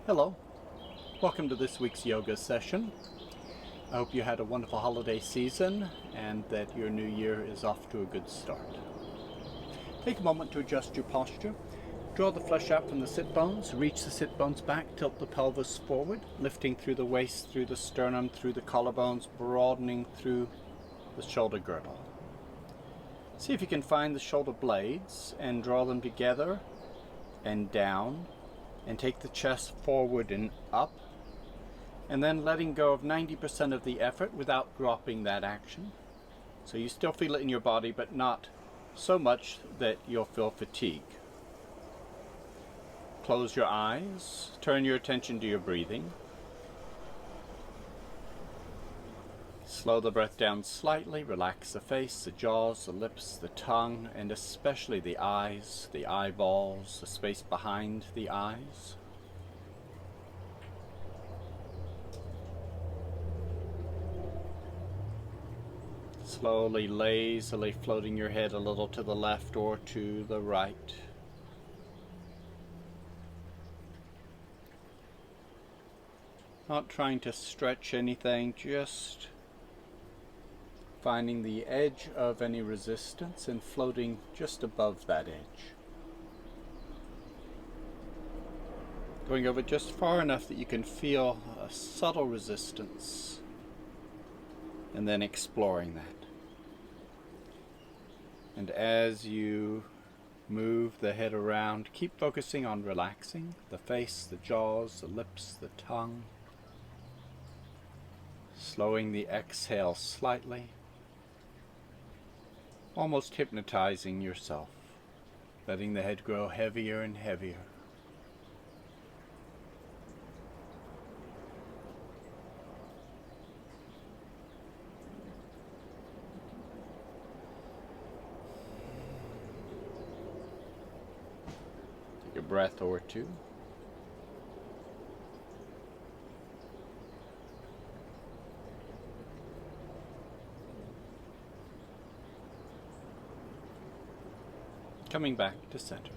Hello, welcome to this week's yoga session. I hope you had a wonderful holiday season and that your new year is off to a good start. Take a moment to adjust your posture. Draw the flesh out from the sit bones, reach the sit bones back, tilt the pelvis forward, lifting through the waist, through the sternum, through the collarbones, broadening through the shoulder girdle. See if you can find the shoulder blades and draw them together and down, and take the chest forward and up, and then letting go of 90% of the effort without dropping that action. So you still feel it in your body, but not so much that you'll feel fatigue. Close your eyes, turn your attention to your breathing. Slow the breath down slightly, relax the face, the jaws, the lips, the tongue, and especially the eyes, the eyeballs, the space behind the eyes. Slowly, lazily floating your head a little to the left or to the right. Not trying to stretch anything, just finding the edge of any resistance and floating just above that edge. Going over just far enough that you can feel a subtle resistance, and then exploring that. And as you move the head around, keep focusing on relaxing the face, the jaws, the lips, the tongue. Slowing the exhale slightly. Almost hypnotizing yourself, letting the head grow heavier and heavier. Take a breath or two. Coming back to center.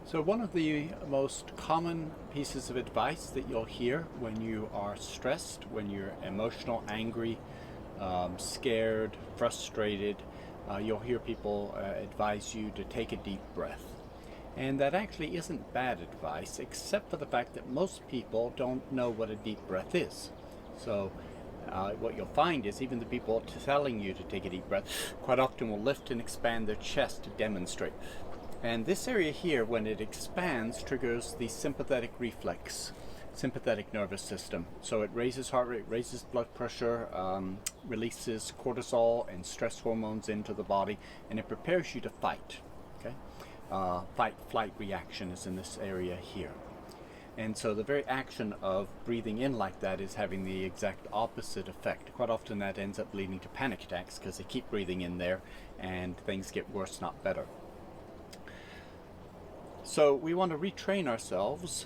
So one of the most common pieces of advice that you'll hear when you are stressed, when you're emotional, angry, scared, frustrated, you'll hear people advise you to take a deep breath. And that actually isn't bad advice, except for the fact that most people don't know what a deep breath is. So what you'll find is even the people telling you to take a deep breath quite often will lift and expand their chest to demonstrate. And this area here, when it expands, triggers the sympathetic reflex, sympathetic nervous system. So it raises heart rate, raises blood pressure, releases cortisol and stress hormones into the body, and it prepares you to fight. Okay, fight-flight reaction is in this area here. And so the very action of breathing in like that is having the exact opposite effect. Quite often that ends up leading to panic attacks because they keep breathing in there and things get worse, not better. So we want to retrain ourselves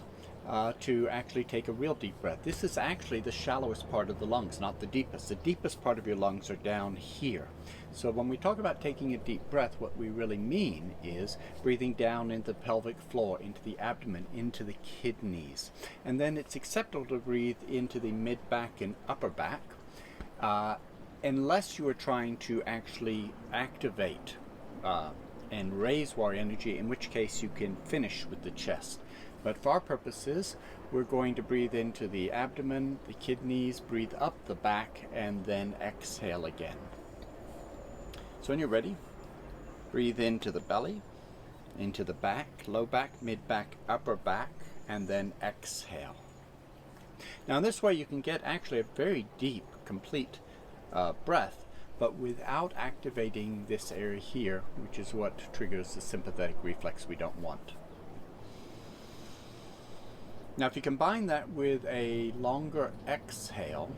to actually take a real deep breath. This is actually the shallowest part of the lungs, not the deepest. The deepest part of your lungs are down here. So when we talk about taking a deep breath, what we really mean is breathing down into the pelvic floor, into the abdomen, into the kidneys. And then it's acceptable to breathe into the mid-back and upper back, unless you are trying to actually activate and raise warrior energy, in which case you can finish with the chest. But for our purposes, we're going to breathe into the abdomen, the kidneys, breathe up the back, and then exhale again. So when you're ready, breathe into the belly, into the back, low back, mid back, upper back, and then exhale. Now in this way you can get actually a very deep, complete breath, but without activating this area here, which is what triggers the sympathetic reflex we don't want. Now if you combine that with a longer exhale,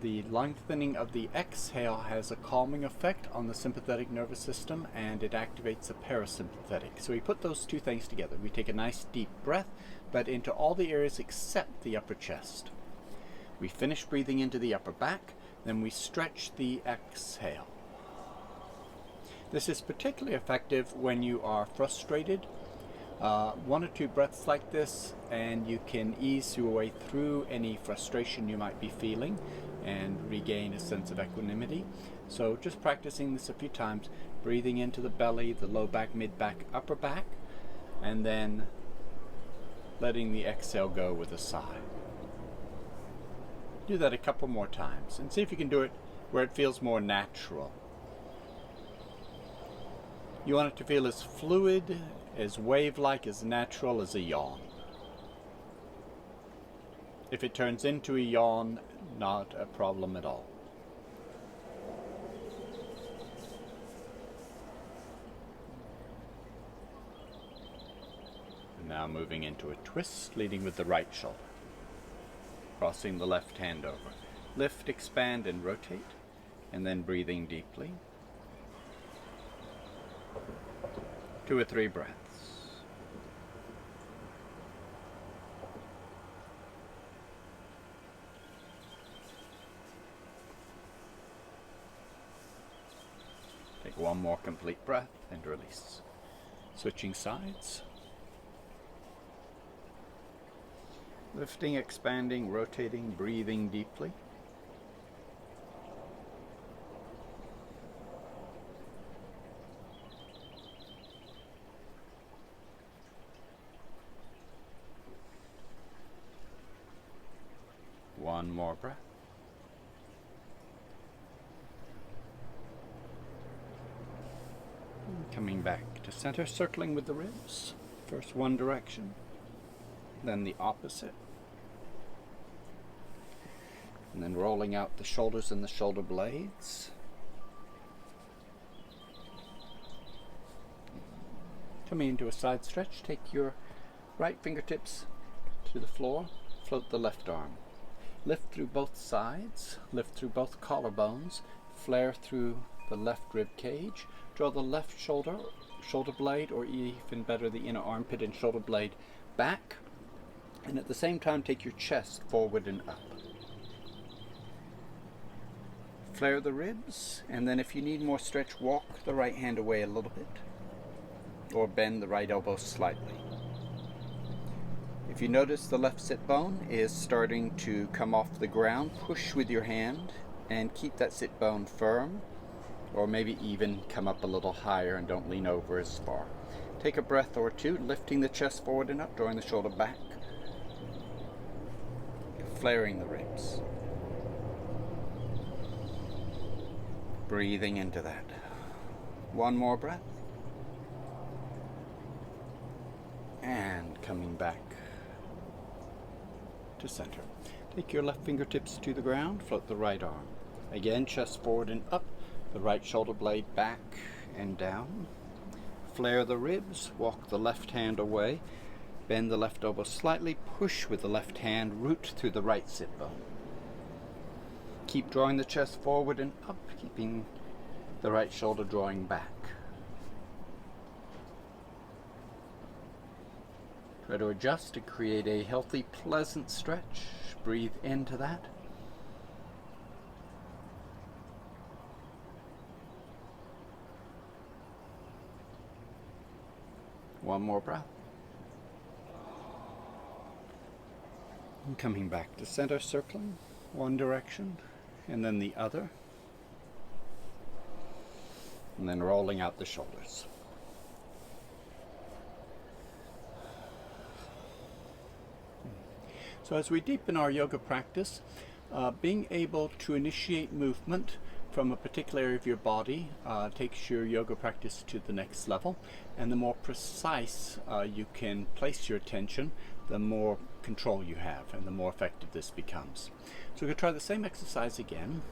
the lengthening of the exhale has a calming effect on the sympathetic nervous system, and it activates the parasympathetic. So we put those two things together. We take a nice deep breath, but into all the areas except the upper chest. We finish breathing into the upper back, then we stretch the exhale. This is particularly effective when you are frustrated, 1 or 2 breaths like this, and you can ease your way through any frustration you might be feeling and regain a sense of equanimity. So just practicing this a few times, breathing into the belly, the low back, mid back, upper back, and then letting the exhale go with a sigh. Do that a couple more times and see if you can do it where it feels more natural. You want it to feel as fluid, as wave-like, as natural as a yawn. If it turns into a yawn, not a problem at all. And now moving into a twist, leading with the right shoulder. Crossing the left hand over. Lift, expand, and rotate, and then breathing deeply. 2 or 3 breaths. Take 1 more complete breath and release. Switching sides. Lifting, expanding, rotating, breathing deeply. One more breath. Coming back to center, circling with the ribs. First one direction, then the opposite. And then rolling out the shoulders and the shoulder blades. Coming into a side stretch, take your right fingertips to the floor, float the left arm. Lift through both sides, lift through both collarbones, flare through the left rib cage, draw the left shoulder blade, or even better, the inner armpit and shoulder blade back, and at the same time take your chest forward and up. Flare the ribs, and then if you need more stretch, walk the right hand away a little bit, or bend the right elbow slightly. If you notice the left sit bone is starting to come off the ground, push with your hand and keep that sit bone firm, or maybe even come up a little higher and don't lean over as far. Take a breath or 2, lifting the chest forward and up, drawing the shoulder back, flaring the ribs. Breathing into that. 1 more breath. And coming back to center. Take your left fingertips to the ground, float the right arm. Again, chest forward and up, the right shoulder blade back and down. Flare the ribs, walk the left hand away, bend the left elbow slightly, push with the left hand, root through the right sit bone. Keep drawing the chest forward and up, keeping the right shoulder drawing back. Try to adjust to create a healthy, pleasant stretch. Breathe into that. One more breath. And coming back to center, circling one direction and then the other. And then rolling out the shoulders. So as we deepen our yoga practice, being able to initiate movement from a particular area of your body takes your yoga practice to the next level. And the more precise you can place your attention, the more control you have and the more effective this becomes. So we're going to try the same exercise again.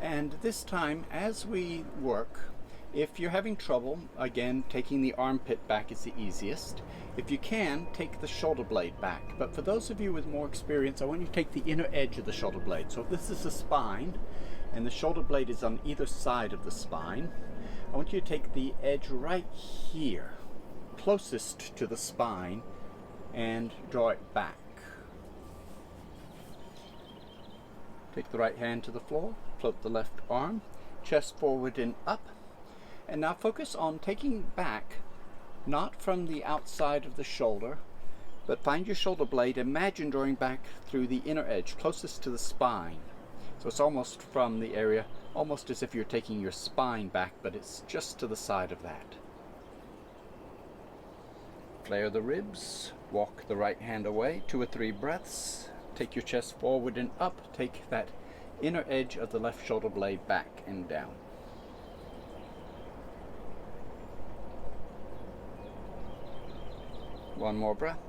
And this time, as we work, if you're having trouble, again, taking the armpit back is the easiest. If you can, take the shoulder blade back. But for those of you with more experience, I want you to take the inner edge of the shoulder blade. So if this is the spine, and the shoulder blade is on either side of the spine, I want you to take the edge right here, closest to the spine, and draw it back. Take the right hand to the floor, float the left arm, chest forward and up. And now focus on taking back not from the outside of the shoulder, but find your shoulder blade, imagine drawing back through the inner edge, closest to the spine. So it's almost from the area, almost as if you're taking your spine back, but it's just to the side of that. Flare the ribs, walk the right hand away, 2 or 3 breaths. Take your chest forward and up, take that inner edge of the left shoulder blade back and down. One more breath.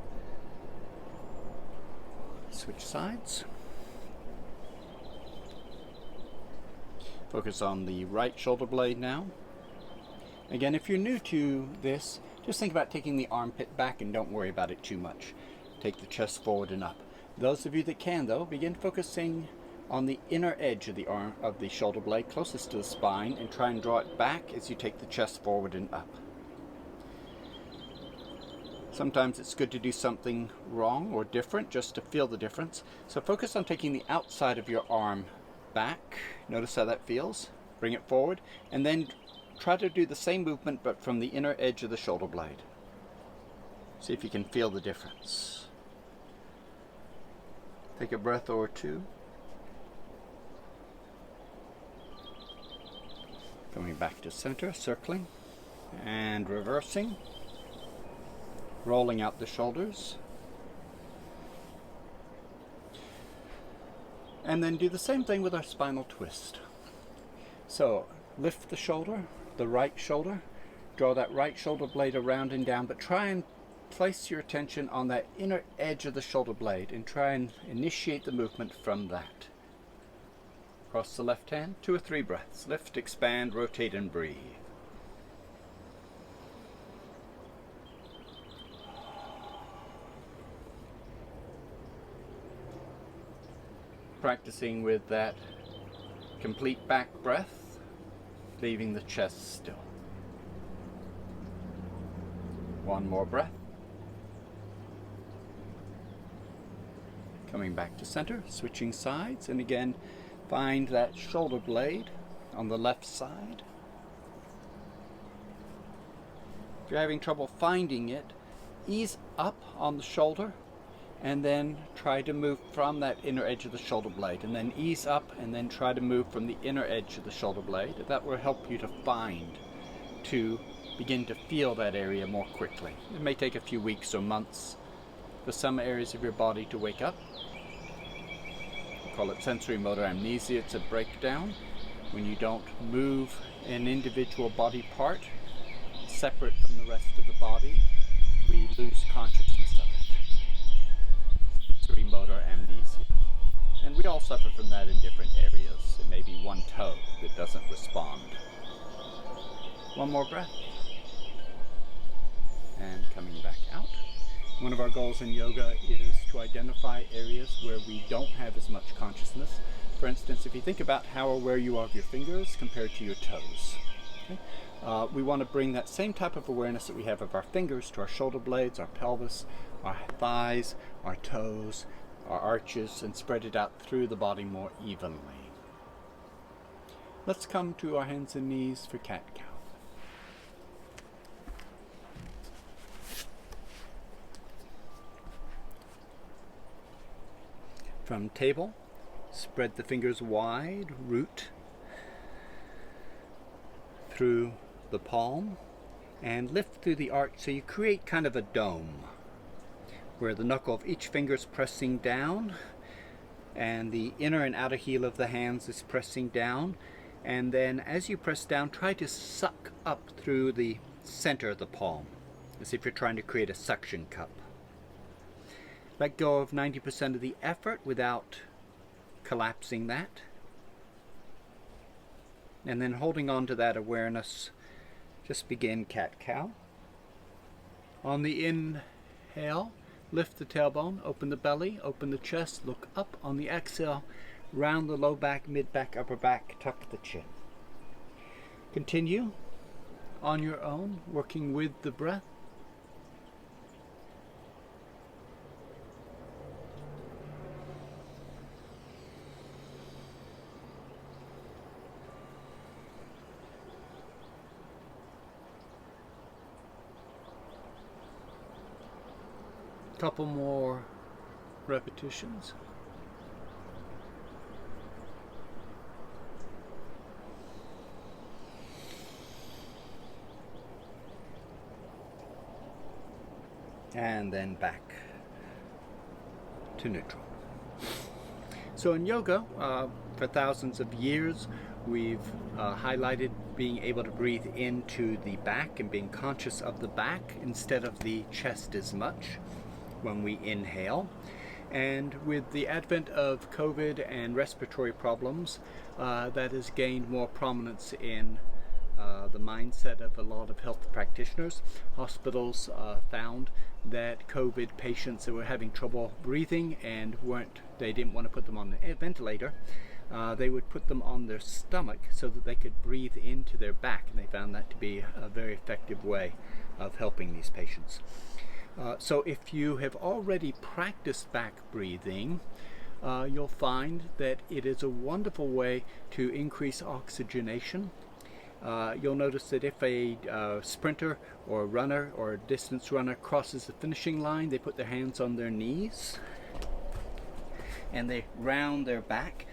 Switch sides. Focus on the right shoulder blade now. Again, if you're new to this, just think about taking the armpit back and don't worry about it too much. Take the chest forward and up. Those of you that can, though, begin focusing on the inner edge of the arm of the shoulder blade closest to the spine and try and draw it back as you take the chest forward and up. Sometimes it's good to do something wrong or different just to feel the difference. So focus on taking the outside of your arm back. Notice how that feels. Bring it forward and then try to do the same movement but from the inner edge of the shoulder blade. See if you can feel the difference. Take a breath or two. Coming back to center, circling and reversing. Rolling out the shoulders. And then do the same thing with our spinal twist. So lift the shoulder, the right shoulder, draw that right shoulder blade around and down, but try and place your attention on that inner edge of the shoulder blade and try and initiate the movement from that. Cross the left hand, 2 or 3 breaths. Lift, expand, rotate, and breathe. Practicing with that complete back breath, leaving the chest still. One more breath. Coming back to center, switching sides, and again, find that shoulder blade on the left side. If you're having trouble finding it, ease up on the shoulder and then try to move from that inner edge of the shoulder blade, and then ease up and then try to move from the inner edge of the shoulder blade. That will help you to begin to feel that area more quickly. It may take a few weeks or months for some areas of your body to wake up. We call it sensory motor amnesia. It's a breakdown when you don't move an individual body part separate from the rest of the body. We lose consciousness of it. Sensory motor amnesia. And we all suffer from that in different areas. It may be one toe that doesn't respond. One more breath. And coming back out. One of our goals in yoga is to identify areas where we don't have as much consciousness. For instance, if you think about how or where you are of your fingers compared to your toes. Okay? We want to bring that same type of awareness that we have of our fingers to our shoulder blades, our pelvis, our thighs, our toes, our arches, and spread it out through the body more evenly. Let's come to our hands and knees for cat-cow. From table, spread the fingers wide, root through the palm, and lift through the arch so you create kind of a dome where the knuckle of each finger is pressing down and the inner and outer heel of the hands is pressing down, and then as you press down, try to suck up through the center of the palm as if you're trying to create a suction cup. Let go of 90% of the effort without collapsing that. And then holding on to that awareness, just begin cat-cow. On the inhale, lift the tailbone, open the belly, open the chest, look up. On the exhale, round the low back, mid back, upper back, tuck the chin. Continue on your own, working with the breath. couple more repetitions. And then back to neutral. So in yoga, for thousands of years, we've highlighted being able to breathe into the back and being conscious of the back instead of the chest as much when we inhale. And with the advent of COVID and respiratory problems, that has gained more prominence in the mindset of a lot of health practitioners. Hospitals found that COVID patients that were having trouble breathing and they didn't want to put them on the ventilator, they would put them on their stomach so that they could breathe into their back, and they found that to be a very effective way of helping these patients. So if you have already practiced back breathing, you'll find that it is a wonderful way to increase oxygenation. You'll notice that if a sprinter or a runner or a distance runner crosses the finishing line, they put their hands on their knees and they round their back,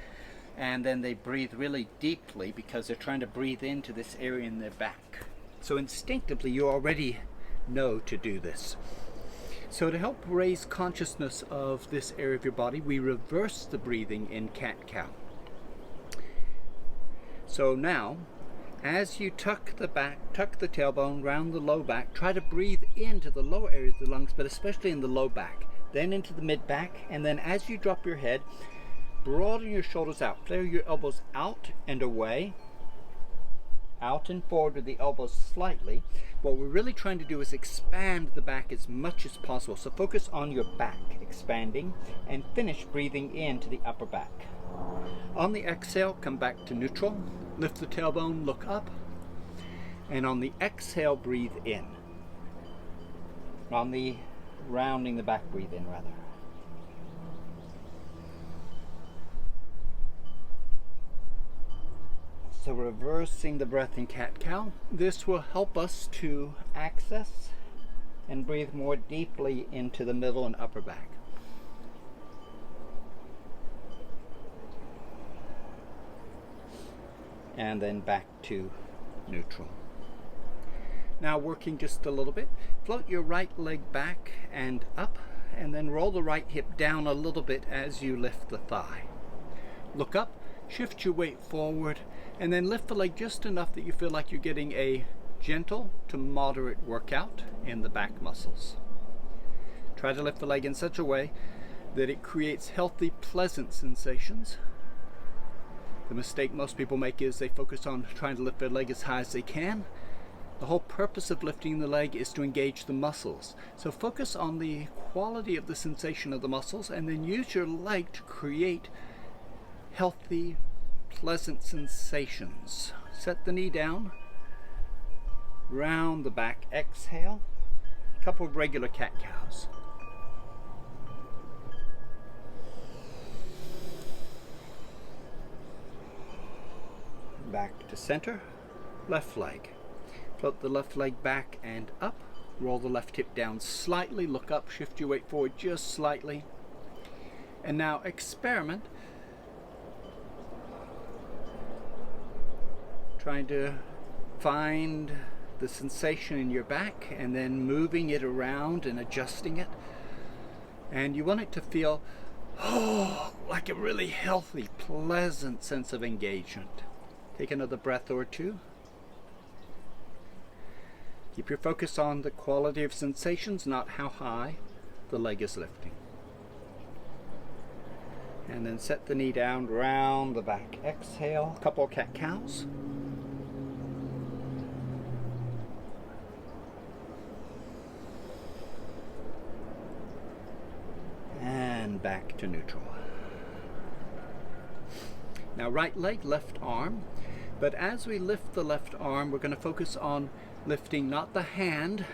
and then they breathe really deeply because they're trying to breathe into this area in their back. So instinctively you already know to do this. So to help raise consciousness of this area of your body, we reverse the breathing in cat-cow. So now, as you tuck the tailbone, round the low back, try to breathe into the lower areas of the lungs, but especially in the low back, then into the mid back, and then as you drop your head, broaden your shoulders out, flare your elbows out and away, out and forward with the elbows slightly. What we're really trying to do is expand the back as much as possible. So focus on your back expanding and finish breathing into the upper back. On the exhale, come back to neutral. Lift the tailbone, look up. And on the exhale, breathe in. On the rounding the back, breathe in rather. So reversing the breath in cat-cow. This will help us to access and breathe more deeply into the middle and upper back. And then back to neutral. Now working just a little bit, float your right leg back and up, and then roll the right hip down a little bit as you lift the thigh. Look up, shift your weight forward, and then lift the leg just enough that you feel like you're getting a gentle to moderate workout in the back muscles. Try to lift the leg in such a way that it creates healthy, pleasant sensations. The mistake most people make is they focus on trying to lift their leg as high as they can. The whole purpose of lifting the leg is to engage the muscles. So focus on the quality of the sensation of the muscles, and then use your leg to create healthy, pleasant sensations. Set the knee down, round the back, exhale, a couple of regular cat-cows. Back to center, left leg. Float the left leg back and up, roll the left hip down slightly, look up, shift your weight forward just slightly. And now experiment trying to find the sensation in your back and then moving it around and adjusting it. And you want it to feel like a really healthy, pleasant sense of engagement. Take another breath or two. Keep your focus on the quality of sensations, not how high the leg is lifting. And then set the knee down, round the back. Exhale, a couple of cat-cows. And back to neutral. Now right leg, left arm. But as we lift the left arm, we're going to focus on lifting not the hand,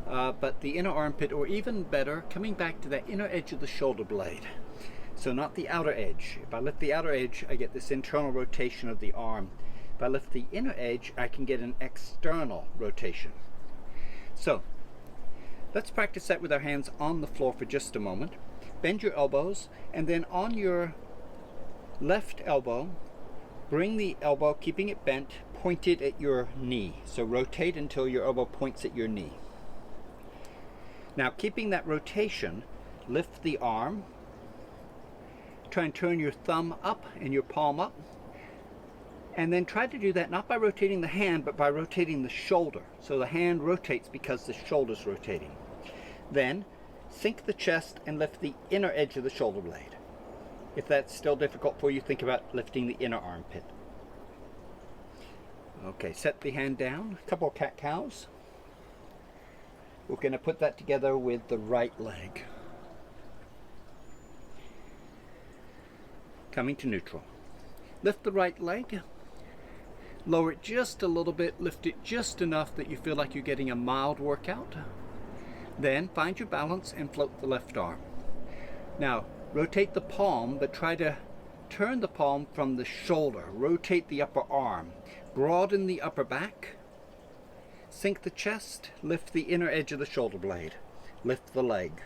but the inner armpit, or even better, coming back to that inner edge of the shoulder blade. So not the outer edge. If I lift the outer edge, I get this internal rotation of the arm. If I lift the inner edge, I can get an external rotation. So Let's practice that with our hands on the floor for just a moment. Bend your elbows, and then on your left elbow, bring the elbow, keeping it bent, pointed at your knee. So rotate until your elbow points at your knee. Now, keeping that rotation, lift the arm. Try and turn your thumb up and your palm up. And then try to do that not by rotating the hand, but by rotating the shoulder. So the hand rotates because the shoulder's rotating. Then sink the chest and lift the inner edge of the shoulder blade. If that's still difficult for you, think about lifting the inner armpit. Okay, set the hand down. A couple of cat-cows. We're going to put that together with the right leg. Coming to neutral. Lift the right leg. Lower it just a little bit. Lift it just enough that you feel like you're getting a mild workout. Then find your balance and float the left arm. Now, rotate the palm, but try to turn the palm from the shoulder. Rotate the upper arm. Broaden the upper back. Sink the chest. Lift the inner edge of the shoulder blade. Lift the leg.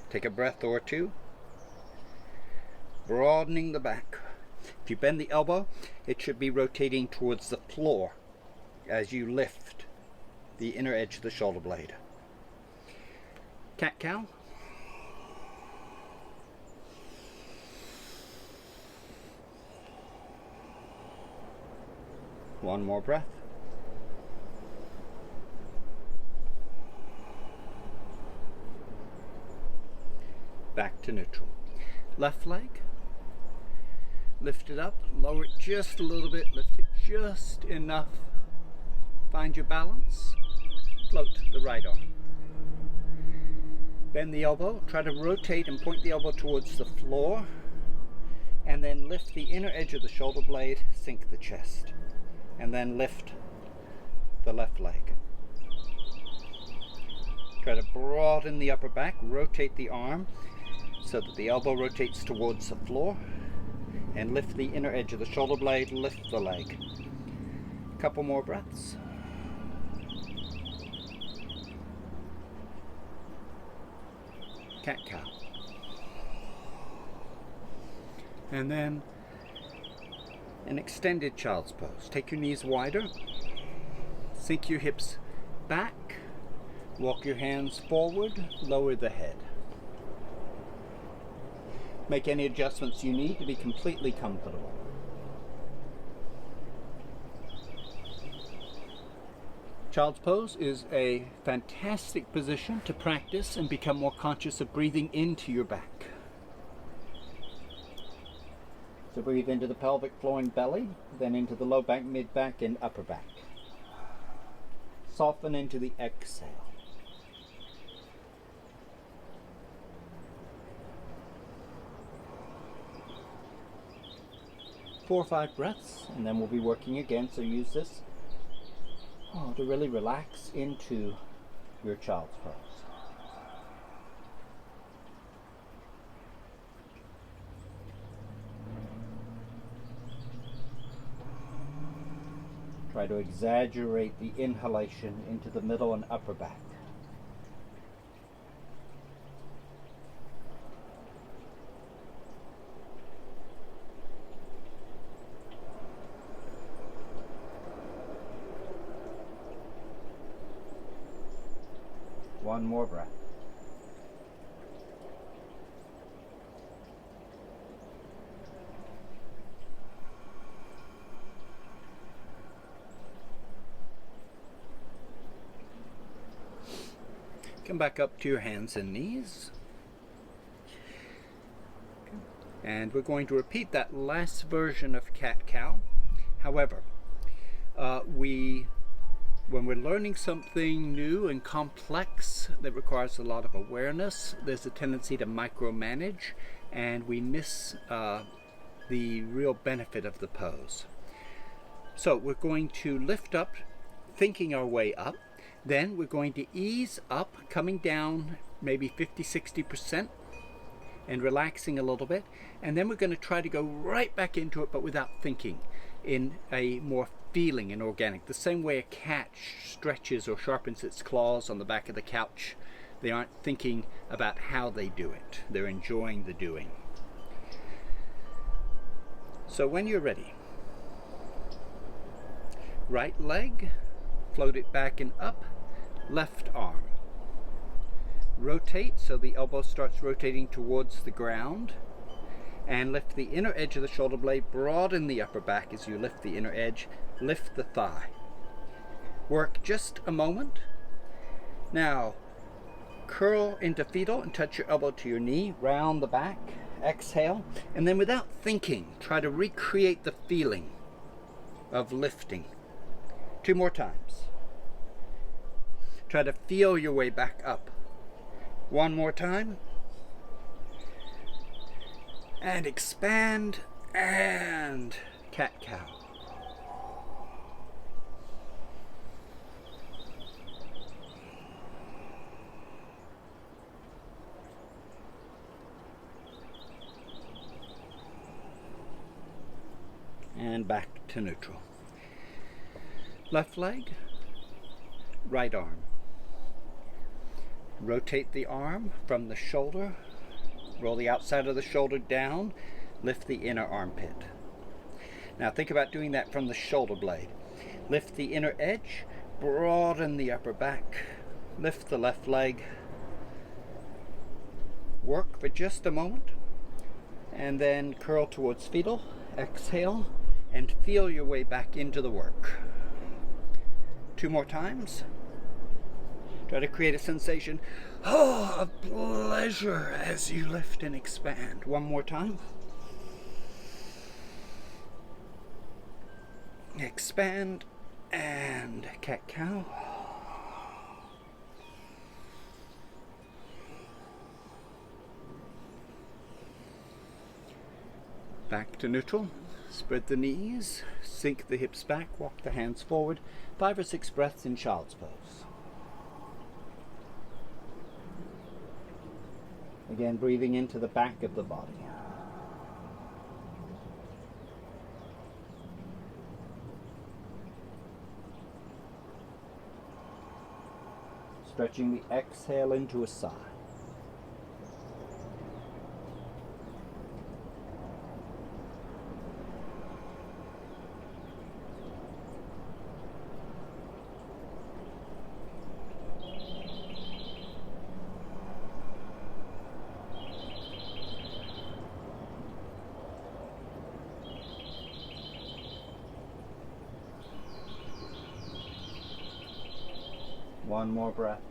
Take a breath or two. Broadening the back. If you bend the elbow, it should be rotating towards the floor as you lift the inner edge of the shoulder blade. Cat-cow. One more breath. Back to neutral. Left leg. Lift it up, lower it just a little bit, lift it just enough. Find your balance. Float the right arm. Bend the elbow, try to rotate and point the elbow towards the floor, and then lift the inner edge of the shoulder blade, sink the chest, and then lift the left leg. Try to broaden the upper back, rotate the arm so that the elbow rotates towards the floor, and lift the inner edge of the shoulder blade, lift the leg. A couple more breaths. Cat-cow. And then an extended child's pose. Take your knees wider, sink your hips back, walk your hands forward, lower the head. Make any adjustments you need to be completely comfortable. Child's pose is a fantastic position to practice and become more conscious of breathing into your back. So breathe into the pelvic floor and belly, then into the low back, mid back, and upper back. Soften into the exhale. Four or five breaths, and then we'll be working again. So use this to really relax into your child's pose. Try to exaggerate the inhalation into the middle and upper back. One more breath. Come back up to your hands and knees. And we're going to repeat that last version of cat-cow. However, when we're learning something new and complex that requires a lot of awareness, there's a tendency to micromanage, and we miss the real benefit of the pose. So we're going to lift up, thinking our way up. Then we're going to ease up, coming down maybe 50-60% and relaxing a little bit. And then we're going to try to go right back into it, but without thinking, in a more feeling and organic. The same way a cat stretches or sharpens its claws on the back of the couch. They aren't thinking about how they do it. They're enjoying the doing. So when you're ready, right leg, float it back and up, left arm. Rotate so the elbow starts rotating towards the ground, and lift the inner edge of the shoulder blade, broaden the upper back as you lift the inner edge, lift the thigh. Work just a moment. Now, curl into fetal and touch your elbow to your knee, round the back, exhale, and then without thinking, try to recreate the feeling of lifting. 2 more times. Try to feel your way back up. 1 more time. And expand, and cat-cow. And back to neutral. Left leg, right arm. Rotate the arm from the shoulder. Roll the outside of the shoulder down, lift the inner armpit. Now think about doing that from the shoulder blade. Lift the inner edge, broaden the upper back, lift the left leg. Work for just a moment, and then curl towards fetal, exhale, and feel your way back into the work. 2 more times. Try to create a sensation of pleasure as you lift and expand. 1 more time. Expand and cat-cow. Back to neutral. Spread the knees, sink the hips back, walk the hands forward. 5 or 6 breaths in child's pose. Again, breathing into the back of the body. Stretching the exhale into a sigh. One more breath.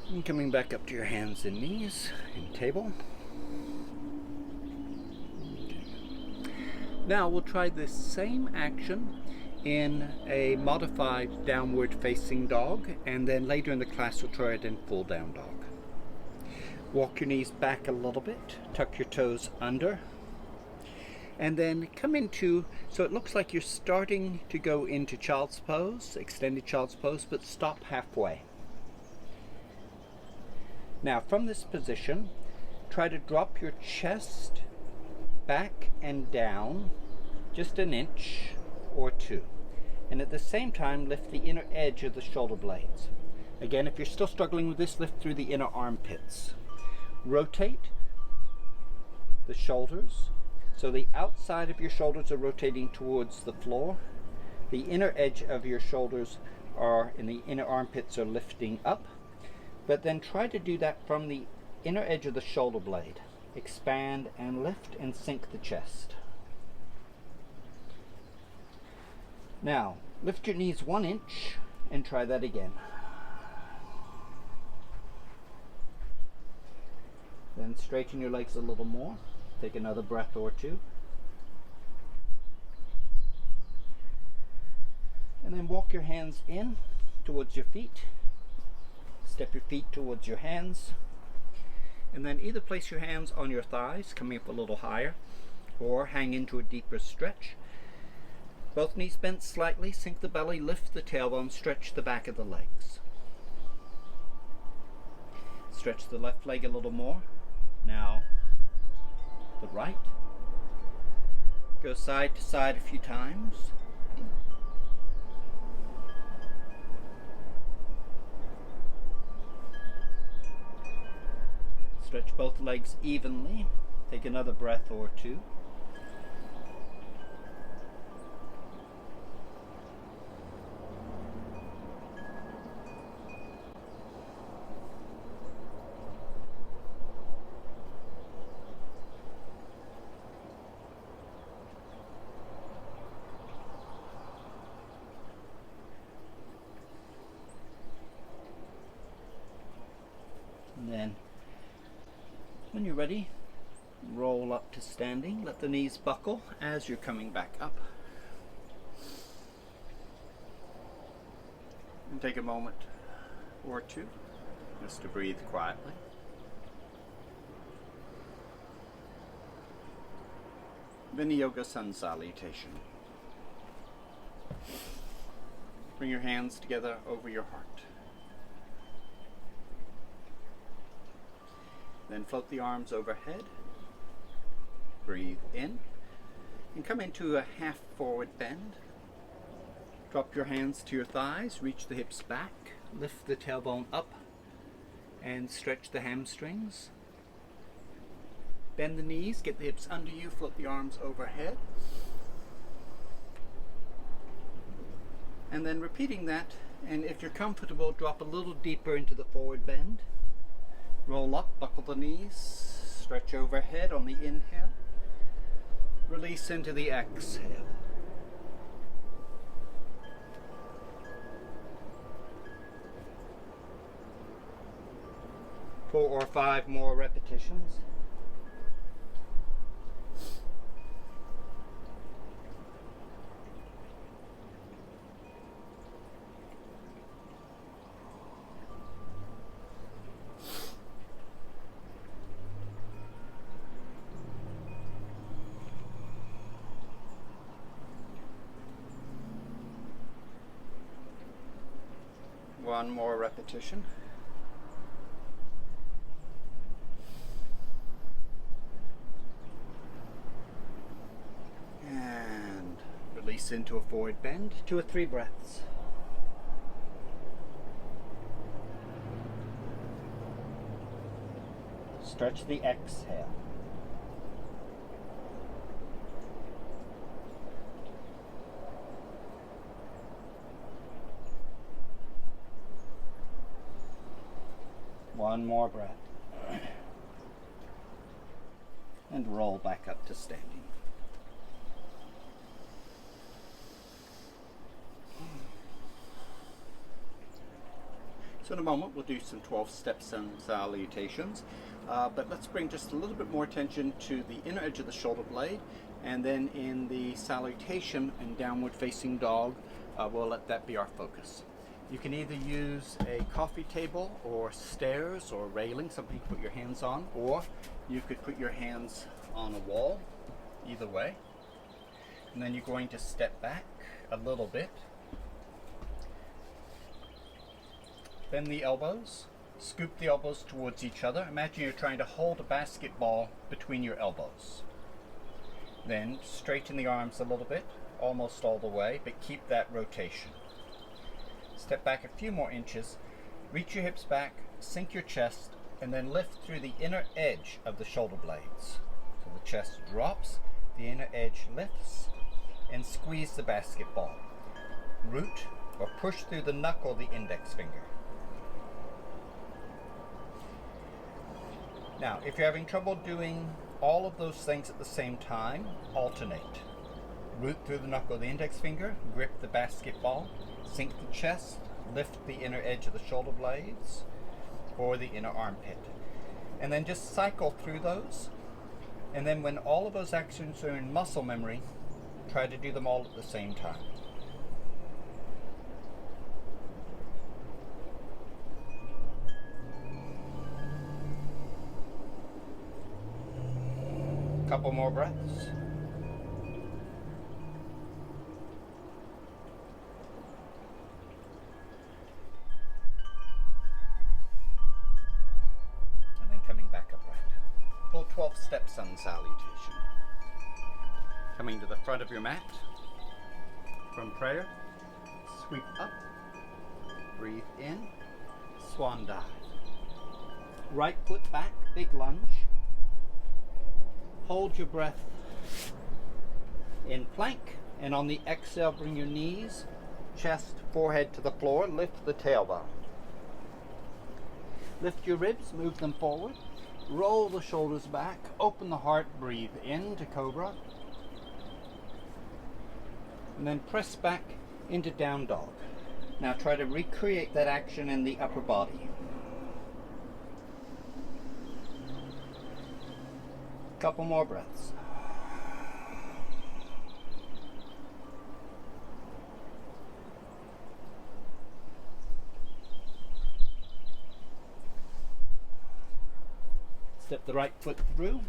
And coming back up to your hands and knees in table. Now we'll try this same action in a modified downward facing dog, and then later in the class we'll try it in full down dog. Walk your knees back a little bit, tuck your toes under, and then come into, so it looks like you're starting to go into child's pose, extended child's pose, but stop halfway. Now from this position, try to drop your chest back and down just 1 inch or 2. And at the same time, lift the inner edge of the shoulder blades. Again, if you're still struggling with this, lift through the inner armpits. Rotate the shoulders. So the outside of your shoulders are rotating towards the floor. The inner edge of your shoulders and the inner armpits are lifting up. But then try to do that from the inner edge of the shoulder blade. Expand and lift and sink the chest. Now, lift your knees 1 inch and try that again. Then straighten your legs a little more. Take another breath or 2. And then walk your hands in towards your feet. Step your feet towards your hands. And then either place your hands on your thighs, coming up a little higher, or hang into a deeper stretch. Both knees bent slightly, sink the belly, lift the tailbone, stretch the back of the legs. Stretch the left leg a little more. Now the right. Go side to side a few times. Stretch both legs evenly. Take another breath or two. And then, when you're ready, roll up to standing. Let the knees buckle as you're coming back up. And take a moment or two just to breathe quietly. Yoga Sun Salutation. Bring your hands together over your heart. Then float the arms overhead. Breathe in and come into a half forward bend. Drop your hands to your thighs, reach the hips back, lift the tailbone up and stretch the hamstrings. Bend the knees, get the hips under you, float the arms overhead. And then repeating that, and if you're comfortable, drop a little deeper into the forward bend. Roll up, buckle the knees, stretch overhead on the inhale. Release into the exhale. Four or five more repetitions. One more repetition. And release into a forward bend, 2 or 3 breaths. Stretch the exhale. One more breath. And roll back up to standing. So in a moment we'll do some 12-step sun salutations, but let's bring just a little bit more attention to the inner edge of the shoulder blade, and then in the salutation and downward facing dog, we'll let that be our focus. You can either use a coffee table or stairs or railing, something you can put your hands on, or you could put your hands on a wall, either way. And then you're going to step back a little bit. Bend the elbows, scoop the elbows towards each other. Imagine you're trying to hold a basketball between your elbows. Then straighten the arms a little bit, almost all the way, but keep that rotation. Step back a few more inches, reach your hips back, sink your chest, and then lift through the inner edge of the shoulder blades. So the chest drops, the inner edge lifts, and squeeze the basketball. Root or push through the knuckle, the index finger. Now, if you're having trouble doing all of those things at the same time, alternate. Root through the knuckle of the index finger, grip the basketball, sink the chest, lift the inner edge of the shoulder blades or the inner armpit. And then just cycle through those. And then when all of those actions are in muscle memory, try to do them all at the same time. Couple more breaths. 12-step Sun Salutation. Coming to the front of your mat from prayer, sweep up, breathe in, swan dive. Right foot back, big lunge. Hold your breath in plank, and on the exhale, bring your knees, chest, forehead to the floor, lift the tailbone. Lift your ribs, move them forward, roll the shoulders back, open the heart, breathe into Cobra, and then press back into Down Dog. Now try to recreate that action in the upper body. Couple more breaths. Step the right foot through,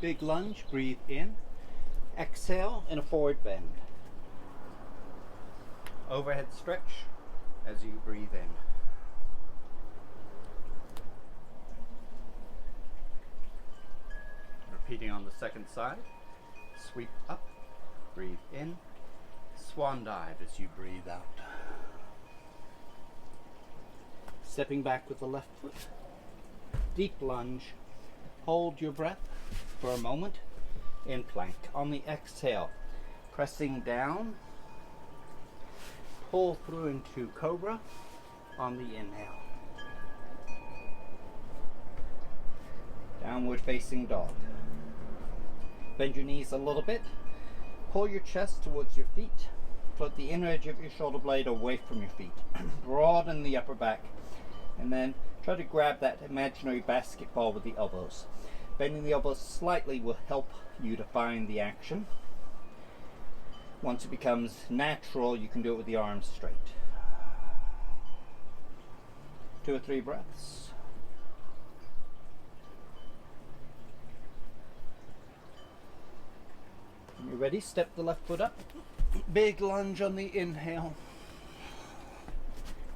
big lunge, breathe in, exhale in a forward bend. Overhead stretch as you breathe in. Repeating on the second side, sweep up, breathe in, swan dive as you breathe out. Stepping back with the left foot, deep lunge. Hold your breath for a moment in plank. On the exhale, pressing down, pull through into Cobra on the inhale. Downward facing dog. Bend your knees a little bit. Pull your chest towards your feet. Float the inner edge of your shoulder blade away from your feet. Broaden the upper back. And then try to grab that imaginary basketball with the elbows. Bending the elbows slightly will help you to find the action. Once it becomes natural, you can do it with the arms straight. 2 or 3 breaths. When you're ready, step the left foot up. Big lunge on the inhale.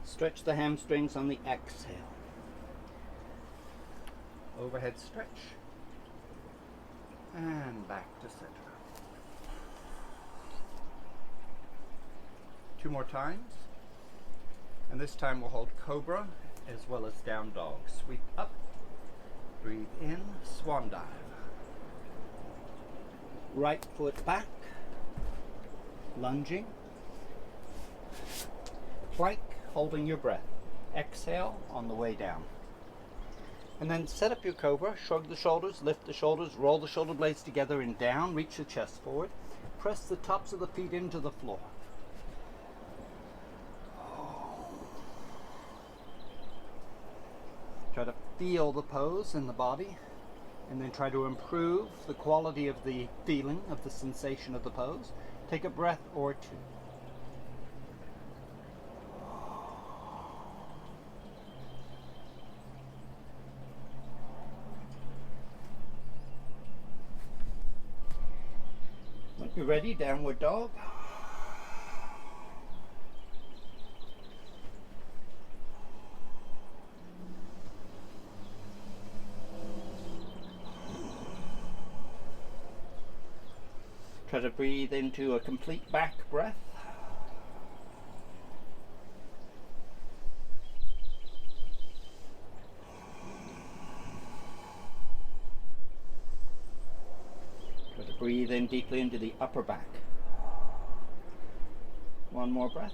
Stretch the hamstrings on the exhale. Overhead stretch. And back to center. 2 more times. And this time we'll hold Cobra as well as Down Dog. Sweep up, breathe in, swan dive. Right foot back, lunging. Plank, holding your breath. Exhale on the way down. And then set up your Cobra, shrug the shoulders, lift the shoulders, roll the shoulder blades together and down, reach the chest forward. Press the tops of the feet into the floor. Try to feel the pose in the body, and then try to improve the quality of the feeling, of the sensation of the pose. Take a breath or 2. When you're ready, downward dog. Try to breathe into a complete back breath. Try to breathe in deeply into the upper back. 1 more breath.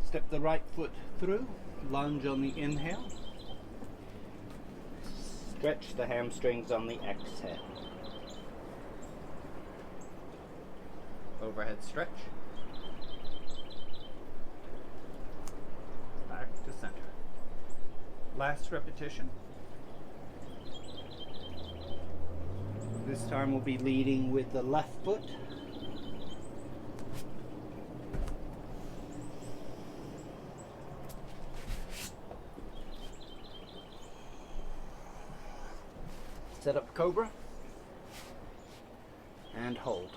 Step the right foot through, lunge on the inhale. Stretch the hamstrings on the exhale. Overhead stretch. Back to center. Last repetition. This time we'll be leading with the left foot. Set up Cobra and hold.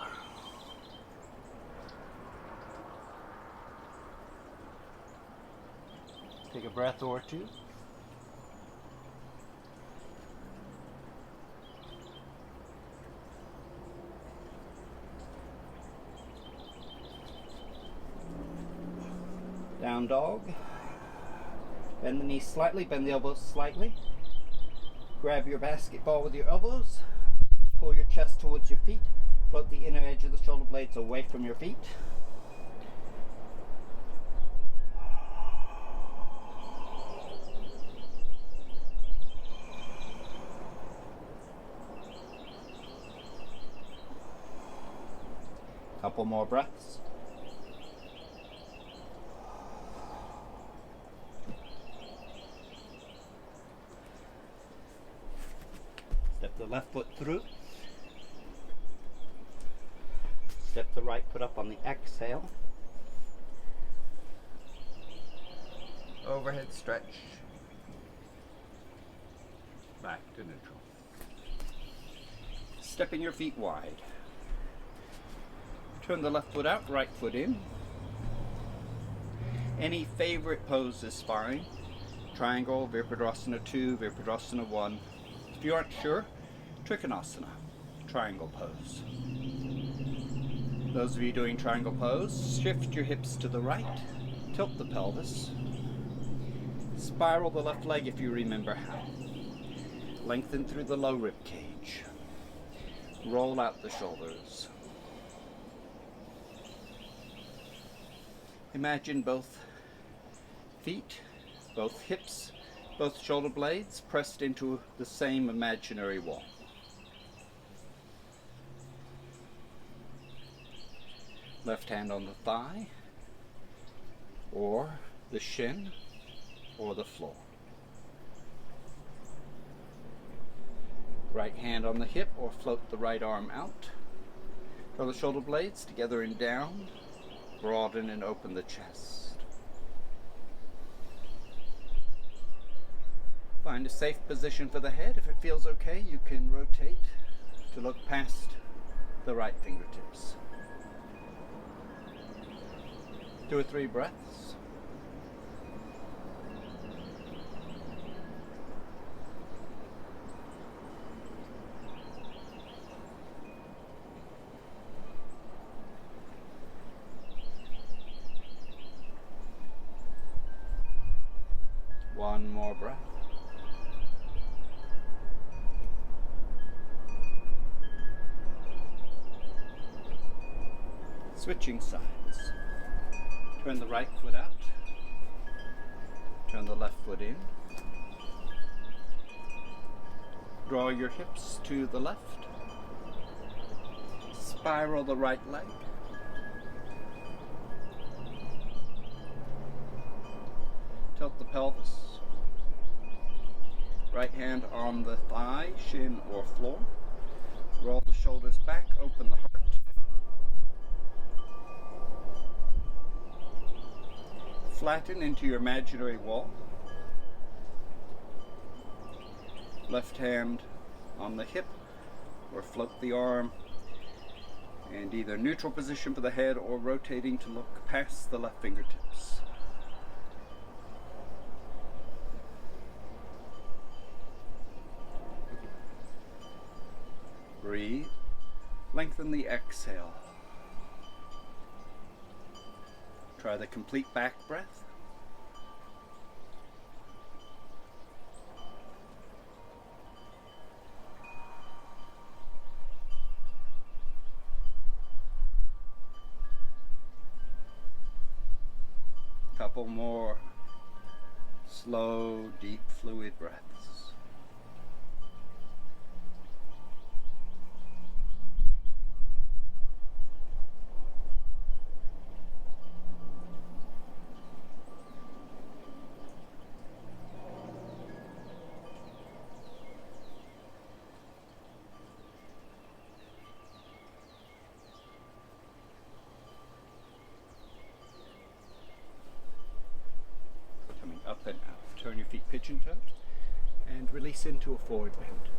Take a breath or 2. down dog. Bend the knees slightly, bend the elbows slightly. Grab your basketball with your elbows. Pull your chest towards your feet. Float the inner edge of the shoulder blades away from your feet. Couple more breaths. Step the left foot through. Step the right foot up on the exhale. Overhead stretch. Back to neutral. Stepping your feet wide. Turn the left foot out, right foot in. Any favorite pose is fine. Triangle, Virabhadrasana 2, Virabhadrasana 1. If you aren't sure, Trikonasana, triangle pose. Those of you doing triangle pose, shift your hips to the right, tilt the pelvis, spiral the left leg if you remember how. Lengthen through the low rib cage. Roll out the shoulders. Imagine both feet, both hips, both shoulder blades pressed into the same imaginary wall. Left hand on the thigh, or the shin, or the floor. Right hand on the hip, or float the right arm out. Draw the shoulder blades together and down. Broaden and open the chest. Find a safe position for the head. If it feels okay, you can rotate to look past the right fingertips. 2 or 3 breaths. One more breath. Switching sides. Turn the right foot out. Turn the left foot in. Draw your hips to the left. Spiral the right leg. Tilt the pelvis. Right hand on the thigh, shin, or floor. Roll the shoulders back, open the heart. Flatten into your imaginary wall. Left hand on the hip, or float the arm, and either neutral position for the head or rotating to look past the left fingertips. Breathe. Lengthen the exhale. Try the complete back breath. Couple more slow, deep, fluid breaths. Up and out. Turn your feet pigeon-toed and release into a forward bend.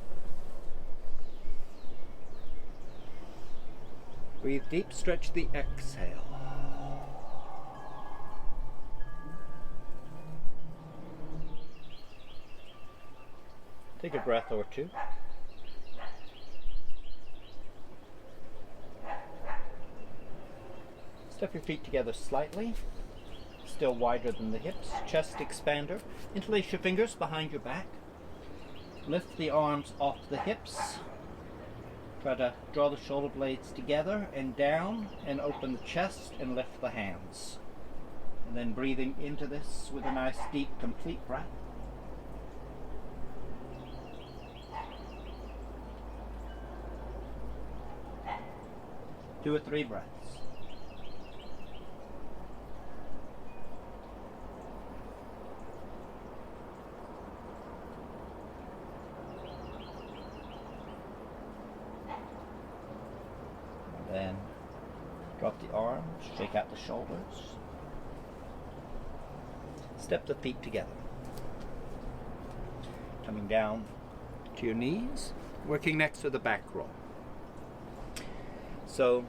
Breathe deep, stretch the exhale. Take a breath or two. Step your feet together slightly. still wider than the hips. Chest expander. Interlace your fingers behind your back. Lift the arms off the hips. Try to draw the shoulder blades together and down, and open the chest and lift the hands. And then breathing into this with a nice deep complete breath. 2 or 3 breaths. And then drop the arms, shake out the shoulders. Step the feet together. Coming down to your knees, working next to the back roll. So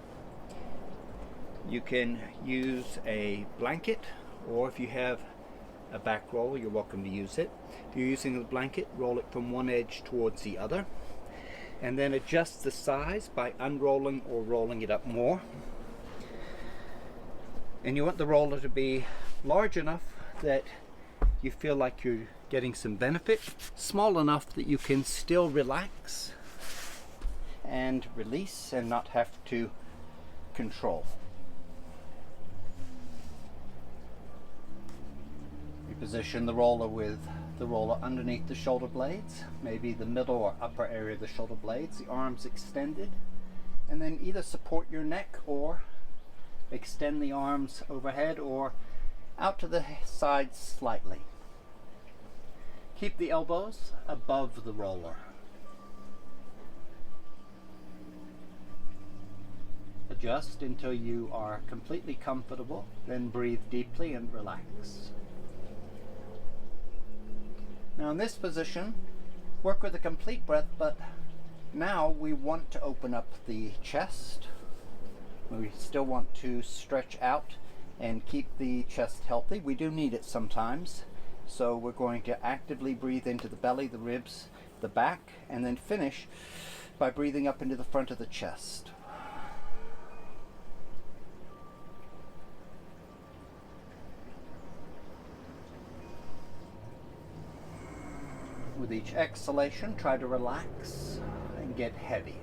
you can use a blanket, or if you have a back roll, you're welcome to use it. If you're using the blanket, roll it from one edge towards the other, and then adjust the size by unrolling or rolling it up more. And you want the roller to be large enough that you feel like you're getting some benefit, small enough that you can still relax and release and not have to control. You position the roller with the roller underneath the shoulder blades, maybe the middle or upper area of the shoulder blades, the arms extended, and then either support your neck or extend the arms overhead or out to the sides slightly. Keep the elbows above the roller. Adjust until you are completely comfortable, then breathe deeply and relax. Now in this position, work with a complete breath, but now we want to open up the chest. We still want to stretch out and keep the chest healthy. We do need it sometimes, so we're going to actively breathe into the belly, the ribs, the back, and then finish by breathing up into the front of the chest. With each exhalation, try to relax and get heavy.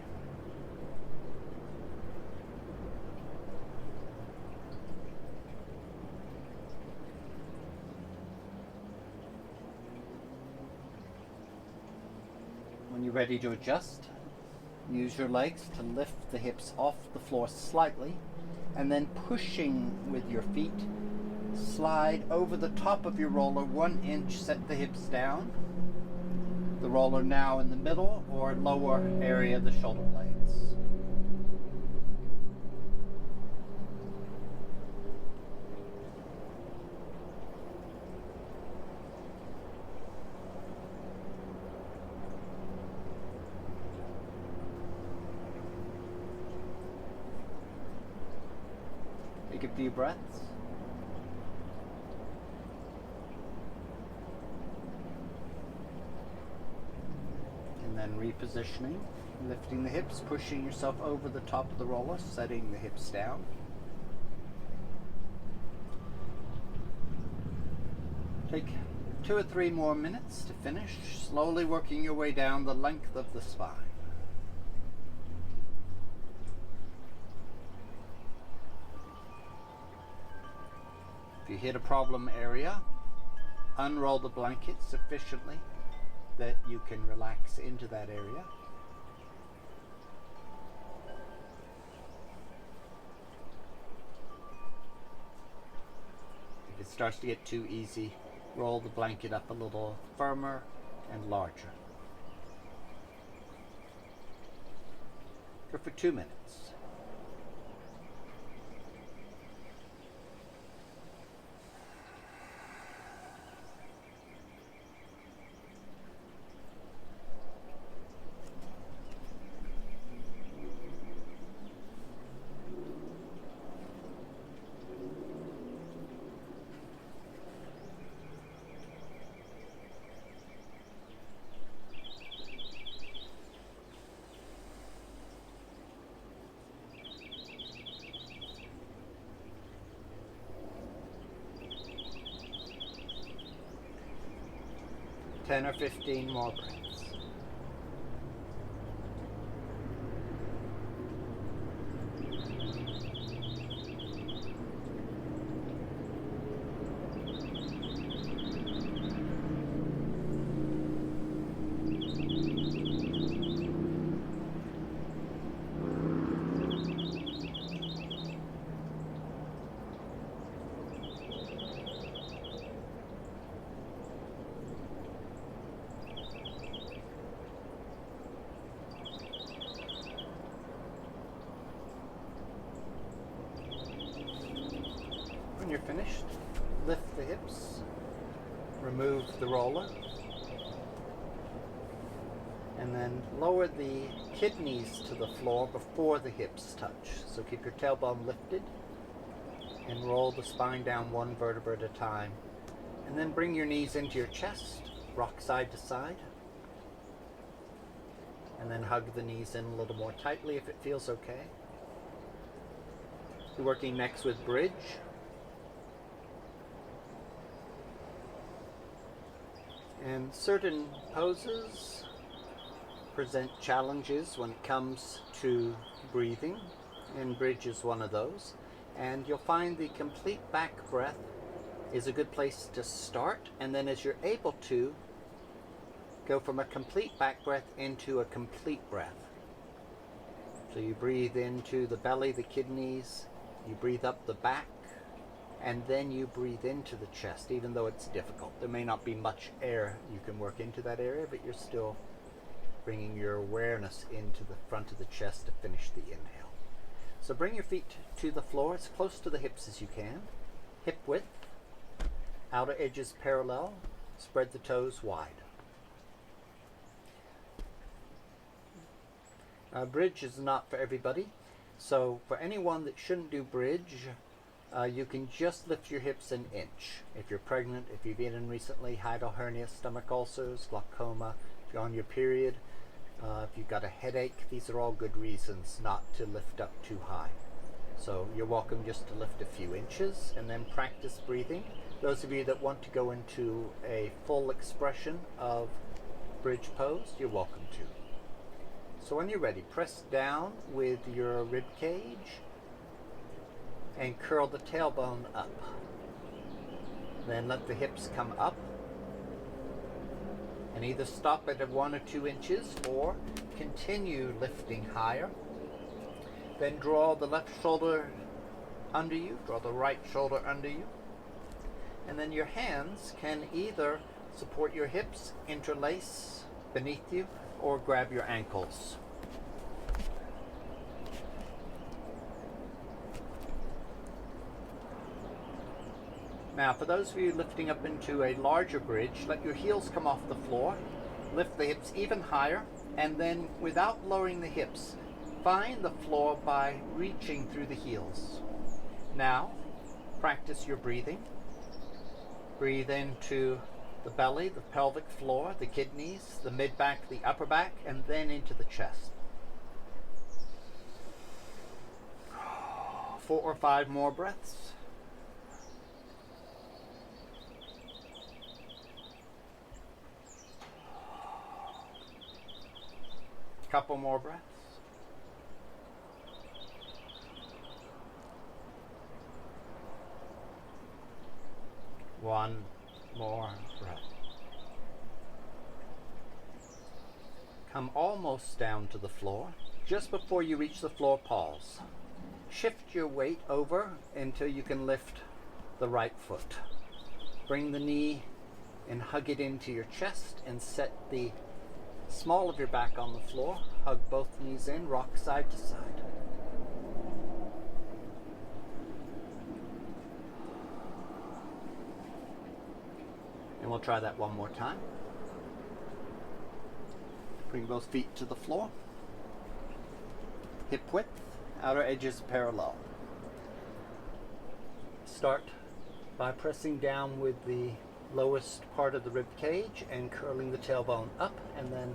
When you're ready to adjust, use your legs to lift the hips off the floor slightly, and then pushing with your feet, slide over the top of your roller 1 inch, set the hips down. The roller now in the middle or lower area of the shoulder blades. Take a few breaths. And then repositioning, lifting the hips, pushing yourself over the top of the roller, setting the hips down. Take 2 or 3 more minutes to finish, slowly working your way down the length of the spine. If you hit a problem area, unroll the blanket sufficiently that you can relax into that area. If it starts to get too easy, roll the blanket up a little firmer and larger. Go for 2 minutes. 10 or 15 more breaths. When you're finished, lift the hips, remove the roller, and then lower the kidneys to the floor before the hips touch. So keep your tailbone lifted and roll the spine down one vertebra at a time. And then bring your knees into your chest, rock side to side, and then hug the knees in a little more tightly if it feels okay. You're working next with bridge. And certain poses present challenges when it comes to breathing, and bridge is one of those. And you'll find the complete back breath is a good place to start, and then as you're able to, go from a complete back breath into a complete breath. So you breathe into the belly, the kidneys, you breathe up the back, and then you breathe into the chest, even though it's difficult. There may not be much air you can work into that area, but you're still bringing your awareness into the front of the chest to finish the inhale. So bring your feet to the floor as close to the hips as you can. Hip width, outer edges parallel, spread the toes wide. Bridge is not for everybody, so for anyone that shouldn't do bridge, you can just lift your hips an inch. If you're pregnant, if you've eaten recently, hiatal hernia, stomach ulcers, glaucoma, if you're on your period, if you've got a headache, these are all good reasons not to lift up too high. So you're welcome just to lift a few inches and then practice breathing. Those of you that want to go into a full expression of bridge pose, you're welcome to. So when you're ready, press down with your rib cage and curl the tailbone up. Then let the hips come up and either stop at 1 or 2 inches or continue lifting higher. Then draw the left shoulder under you, draw the right shoulder under you, and then your hands can either support your hips, interlace beneath you, or grab your ankles. Now, for those of you lifting up into a larger bridge, let your heels come off the floor, lift the hips even higher, and then without lowering the hips, find the floor by reaching through the heels. Now, practice your breathing. Breathe into the belly, the pelvic floor, the kidneys, the mid-back, the upper back, and then into the chest. 4 or 5 more breaths. Couple more breaths. One more breath. Come almost down to the floor. Just before you reach the floor, pause. Shift your weight over until you can lift the right foot. Bring the knee and hug it into your chest and set the small of your back on the floor. Hug both knees in, rock side to side. And we'll try that one more time. Bring both feet to the floor. Hip width, outer edges parallel. Start by pressing down with the lowest part of the rib cage and curling the tailbone up and then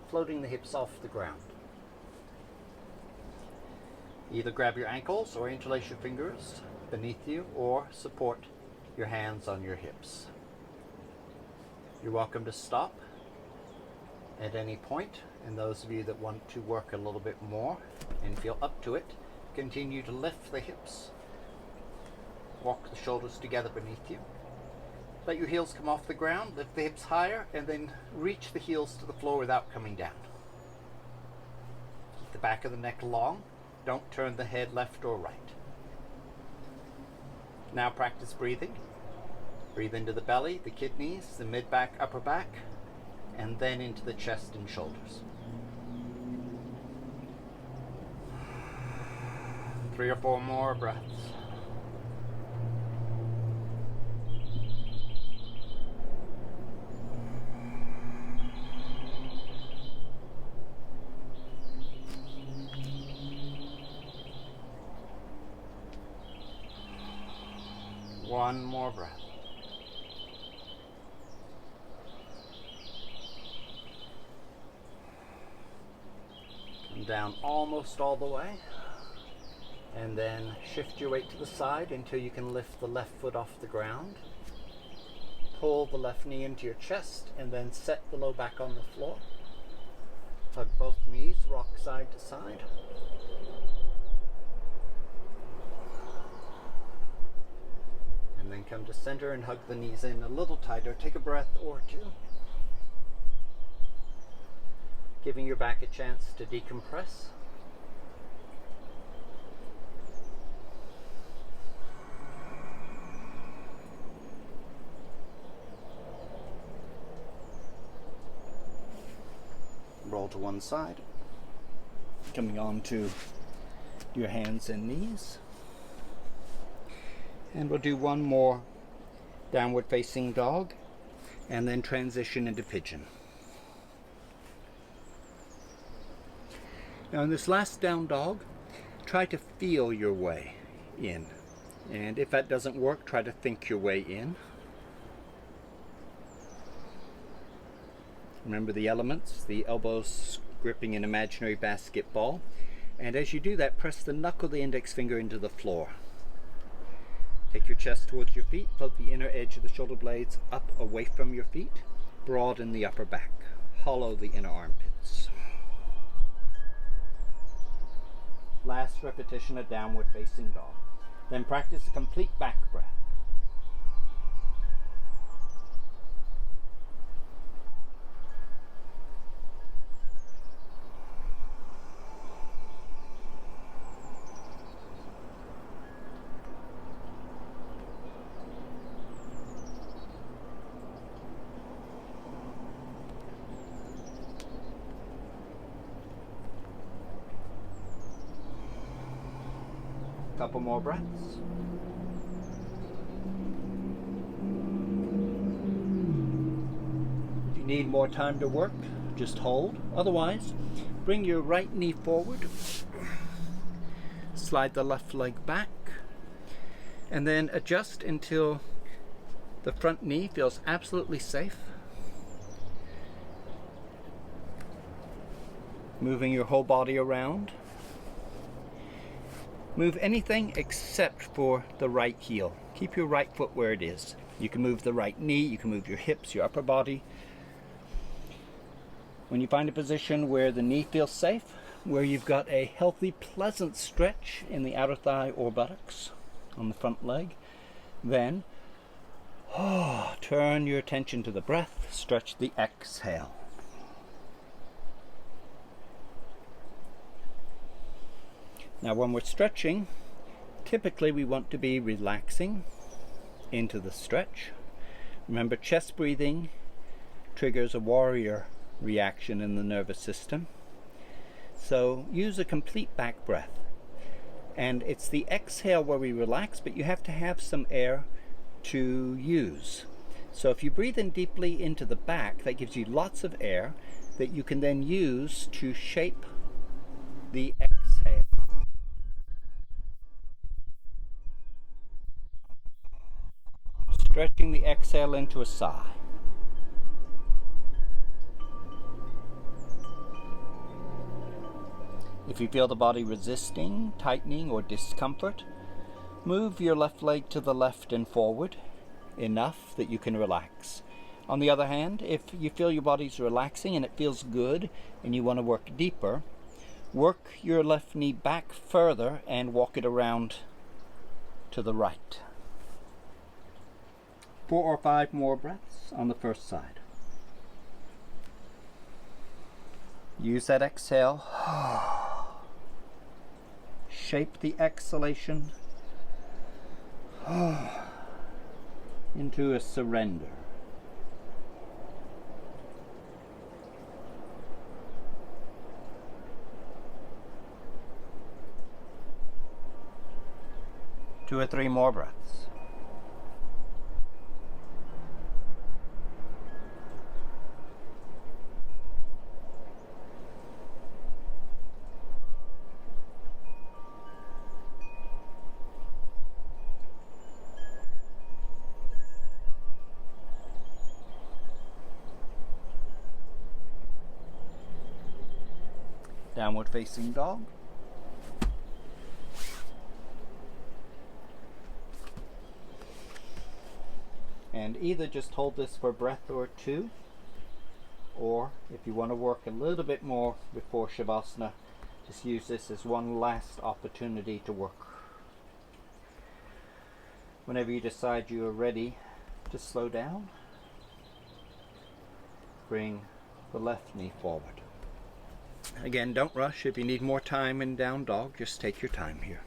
floating the hips off the ground. Either grab your ankles or interlace your fingers beneath you or support your hands on your hips. You're welcome to stop at any point, and those of you that want to work a little bit more and feel up to it, continue to lift the hips, walk the shoulders together beneath you. Let your heels come off the ground, lift the hips higher, and then reach the heels to the floor without coming down. Keep the back of the neck long. Don't turn the head left or right. Now practice breathing. Breathe into the belly, the kidneys, the mid-back, upper back, and then into the chest and shoulders. 3 or 4 more breaths. One more breath. Come down almost all the way, and then shift your weight to the side until you can lift the left foot off the ground. Pull the left knee into your chest, and then set the low back on the floor. Hug both knees, rock side to side. And then come to center and hug the knees in a little tighter. Take a breath or two. Giving your back a chance to decompress. Roll to one side. Coming on to your hands and knees. And we'll do one more downward facing dog and then transition into pigeon. Now in this last down dog, try to feel your way in. And if that doesn't work, try to think your way in. Remember the elements, the elbows gripping an imaginary basketball. And as you do that, press the knuckle of the index finger into the floor. Take your chest towards your feet, float the inner edge of the shoulder blades up away from your feet, broaden the upper back, hollow the inner armpits. Last repetition of downward facing dog. Then practice a complete back breath. Couple more breaths. If you need more time to work, just hold. Otherwise, bring your right knee forward, slide the left leg back, and then adjust until the front knee feels absolutely safe. Moving your whole body around. Move anything except for the right heel. Keep your right foot where it is. You can move the right knee, you can move your hips, your upper body. When you find a position where the knee feels safe, where you've got a healthy, pleasant stretch in the outer thigh or buttocks on the front leg, then turn your attention to the breath, stretch the exhale. Now when we're stretching, typically we want to be relaxing into the stretch. Remember, chest breathing triggers a warrior reaction in the nervous system. So use a complete back breath. And it's the exhale where we relax, but you have to have some air to use. So if you breathe in deeply into the back, that gives you lots of air that you can then use to shape the exhale. Stretching the exhale into a sigh. If you feel the body resisting, tightening, or discomfort, move your left leg to the left and forward enough that you can relax. On the other hand, if you feel your body's relaxing and it feels good and you want to work deeper, work your left knee back further and walk it around to the right. 4 or 5 more breaths on the first side. Use that exhale. Shape the exhalation into a surrender. Two or three more breaths. Downward facing dog. And either just hold this for a breath or two, or if you want to work a little bit more before Shavasana, just use this as one last opportunity to work. Whenever you decide you are ready to slow down, bring the left knee forward. Again, don't rush. If you need more time in down dog, just take your time here.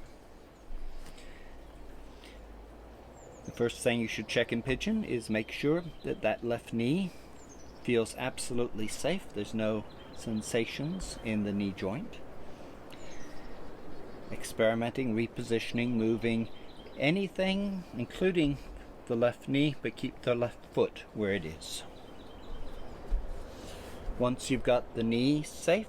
The first thing you should check in pigeon is make sure that that left knee feels absolutely safe. There's no sensations in the knee joint. Experimenting, repositioning, moving, anything, including the left knee, but keep the left foot where it is. Once you've got the knee safe,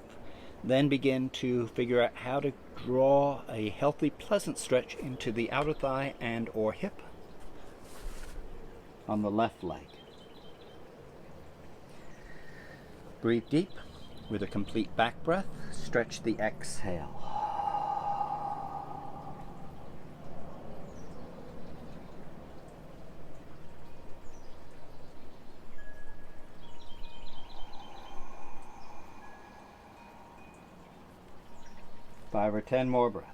then begin to figure out how to draw a healthy, pleasant stretch into the outer thigh and or hip on the left leg. Breathe deep with a complete back breath. Stretch the exhale. Five or 10 more breaths.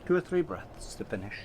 Two or three breaths to finish.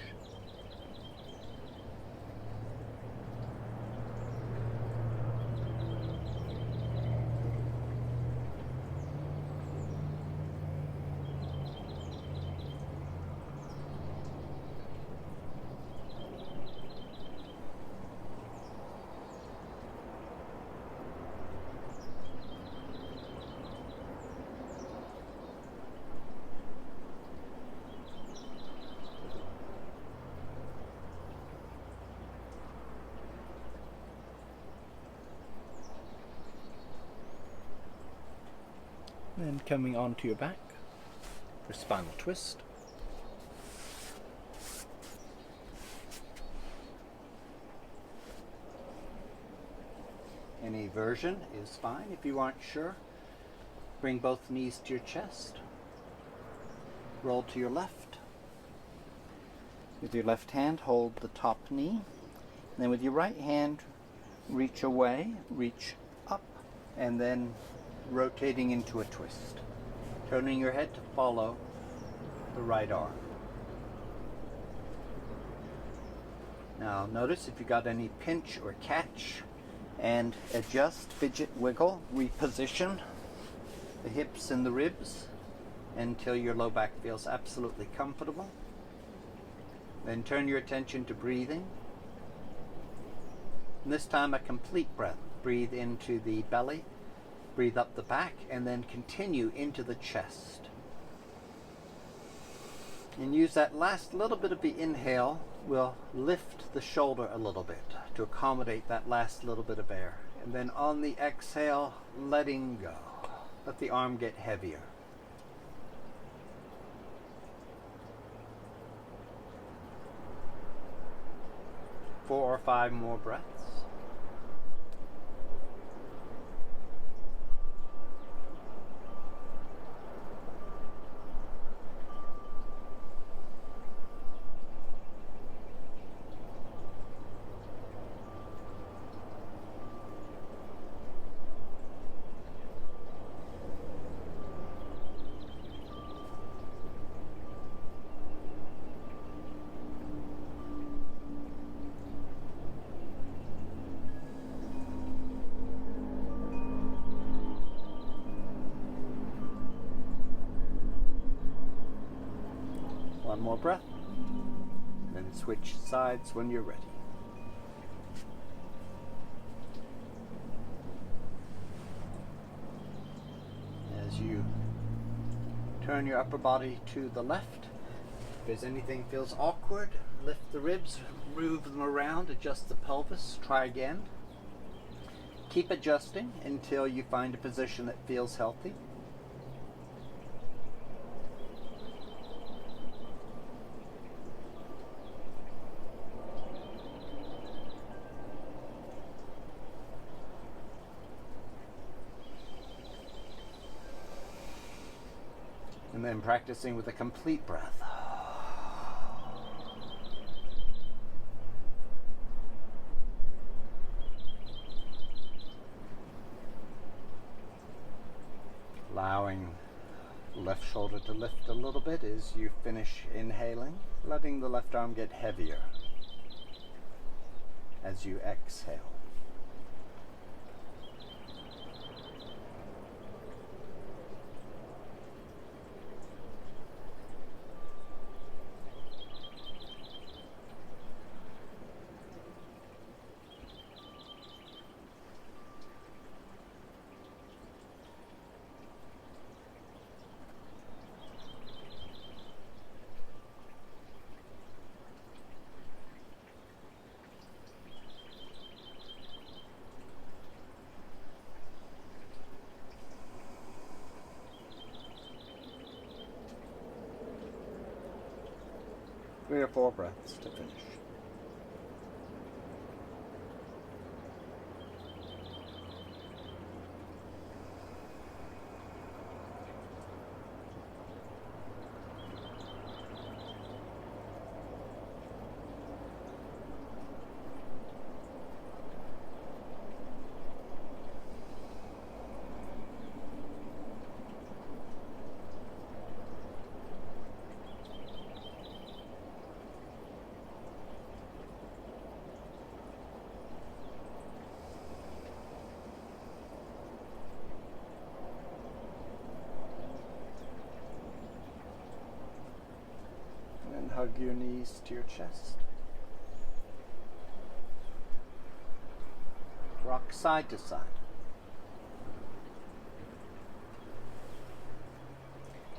Then coming onto your back for spinal twist. Any version is fine. If you aren't sure, bring both knees to your chest. Roll to your left. With your left hand, hold the top knee. And then with your right hand, reach away, reach up, and then rotating into a twist. Turning your head to follow the right arm. Now notice if you got any pinch or catch, and adjust, fidget, wiggle, reposition the hips and the ribs until your low back feels absolutely comfortable. Then turn your attention to breathing. And this time a complete breath. Breathe into the belly, breathe up the back, and then continue into the chest. And use that last little bit of the inhale. We'll lift the shoulder a little bit to accommodate that last little bit of air. And then on the exhale, letting go. Let the arm get heavier. Four or five more breaths. One more breath, then switch sides when you're ready. As you turn your upper body to the left, if there's anything feels awkward, lift the ribs, move them around, adjust the pelvis, try again. Keep adjusting until you find a position that feels healthy. And then practicing with a complete breath. Allowing the left shoulder to lift a little bit as you finish inhaling, letting the left arm get heavier as you exhale. Three or four breaths to finish. Hug your knees to your chest. Rock side to side.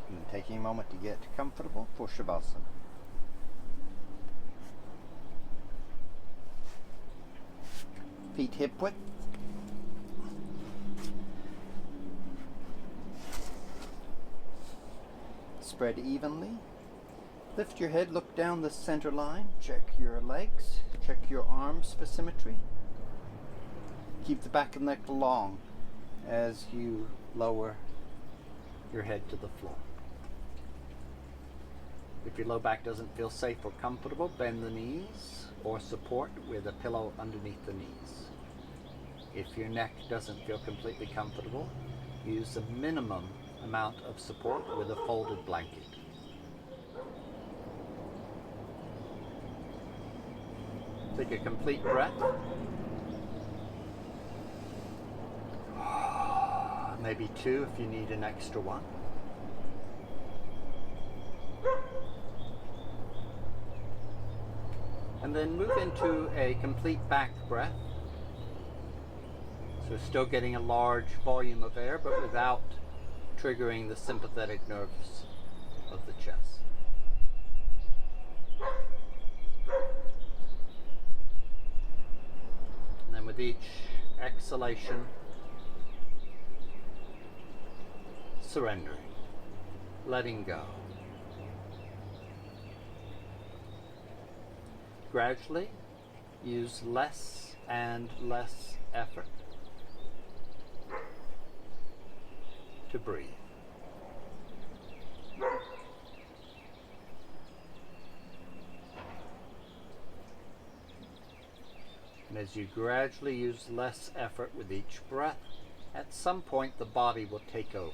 And then taking a moment to get comfortable for Shabasana. Feet hip width. Spread evenly. Lift your head, look down the center line, check your legs, check your arms for symmetry. Keep the back of the neck long as you lower your head to the floor. If your low back doesn't feel safe or comfortable, bend the knees or support with a pillow underneath the knees. If your neck doesn't feel completely comfortable, use the minimum amount of support with a folded blanket. Take a complete breath. Maybe two if you need an extra one. And then move into a complete back breath. So still getting a large volume of air, but without triggering the sympathetic nerves of the chest. And then with each exhalation, surrendering, letting go. Gradually, use less and less effort to breathe. And as you gradually use less effort with each breath, at some point the body will take over.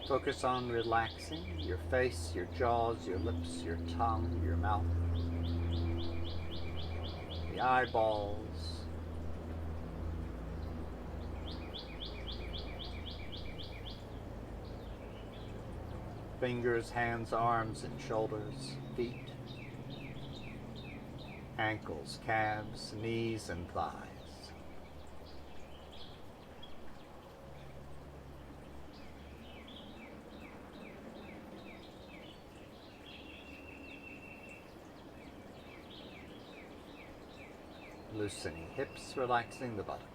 Focus on relaxing your face, your jaws, your lips, your tongue, your mouth, the eyeballs, fingers, hands, arms, and shoulders, feet, ankles, calves, knees, and thighs. Loosening hips, relaxing the buttocks.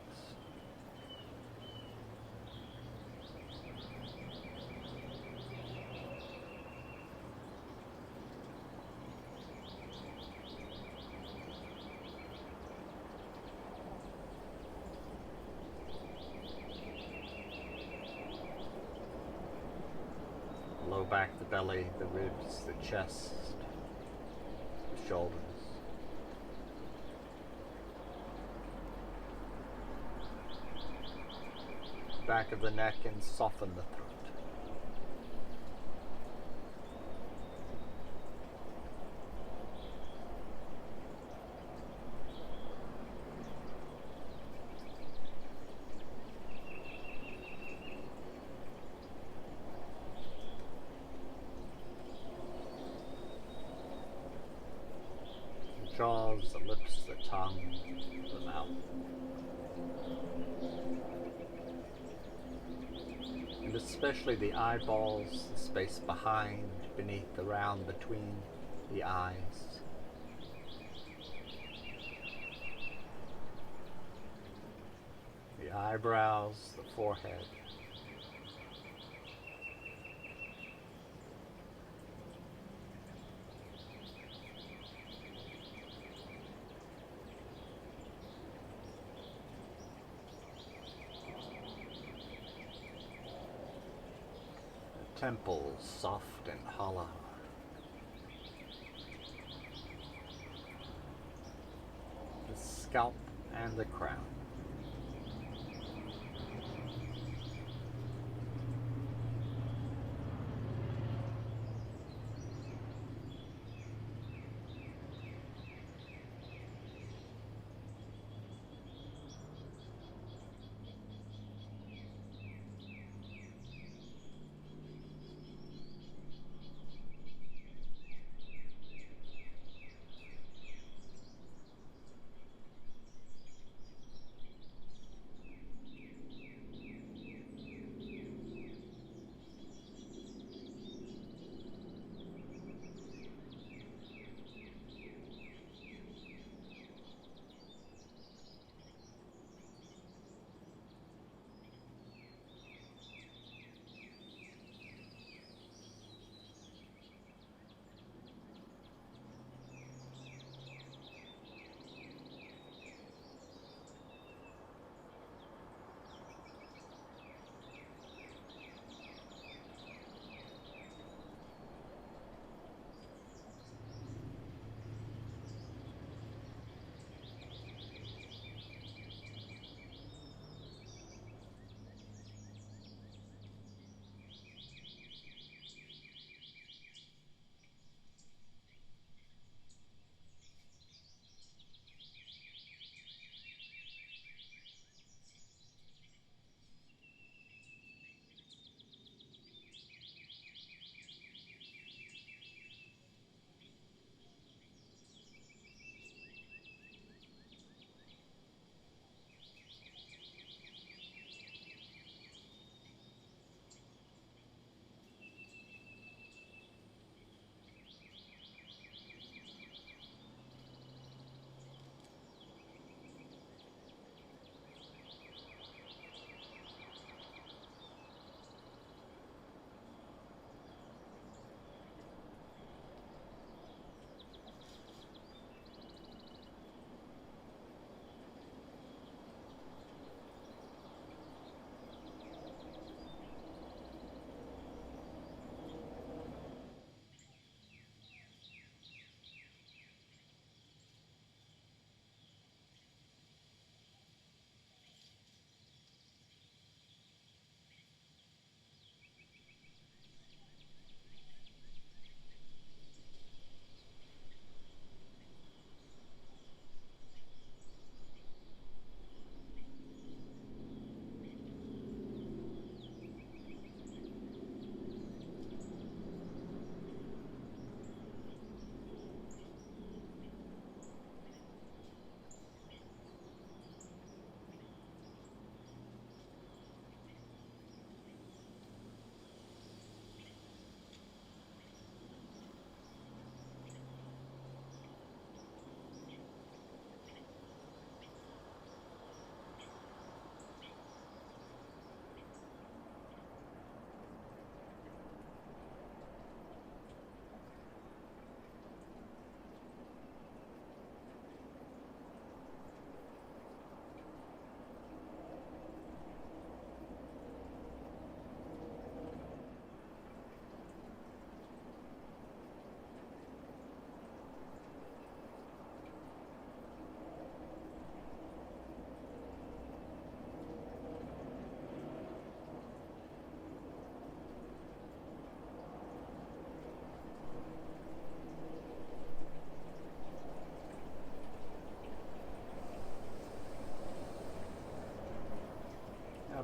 Low back, the belly, the ribs, the chest, the shoulders. Back of the neck and soften the throat. The jaws, the lips, the tongue, the mouth. And especially the eyeballs, the space behind, beneath, around, between the eyes. The eyebrows, the forehead. Temples soft and hollow. The scalp and the crown.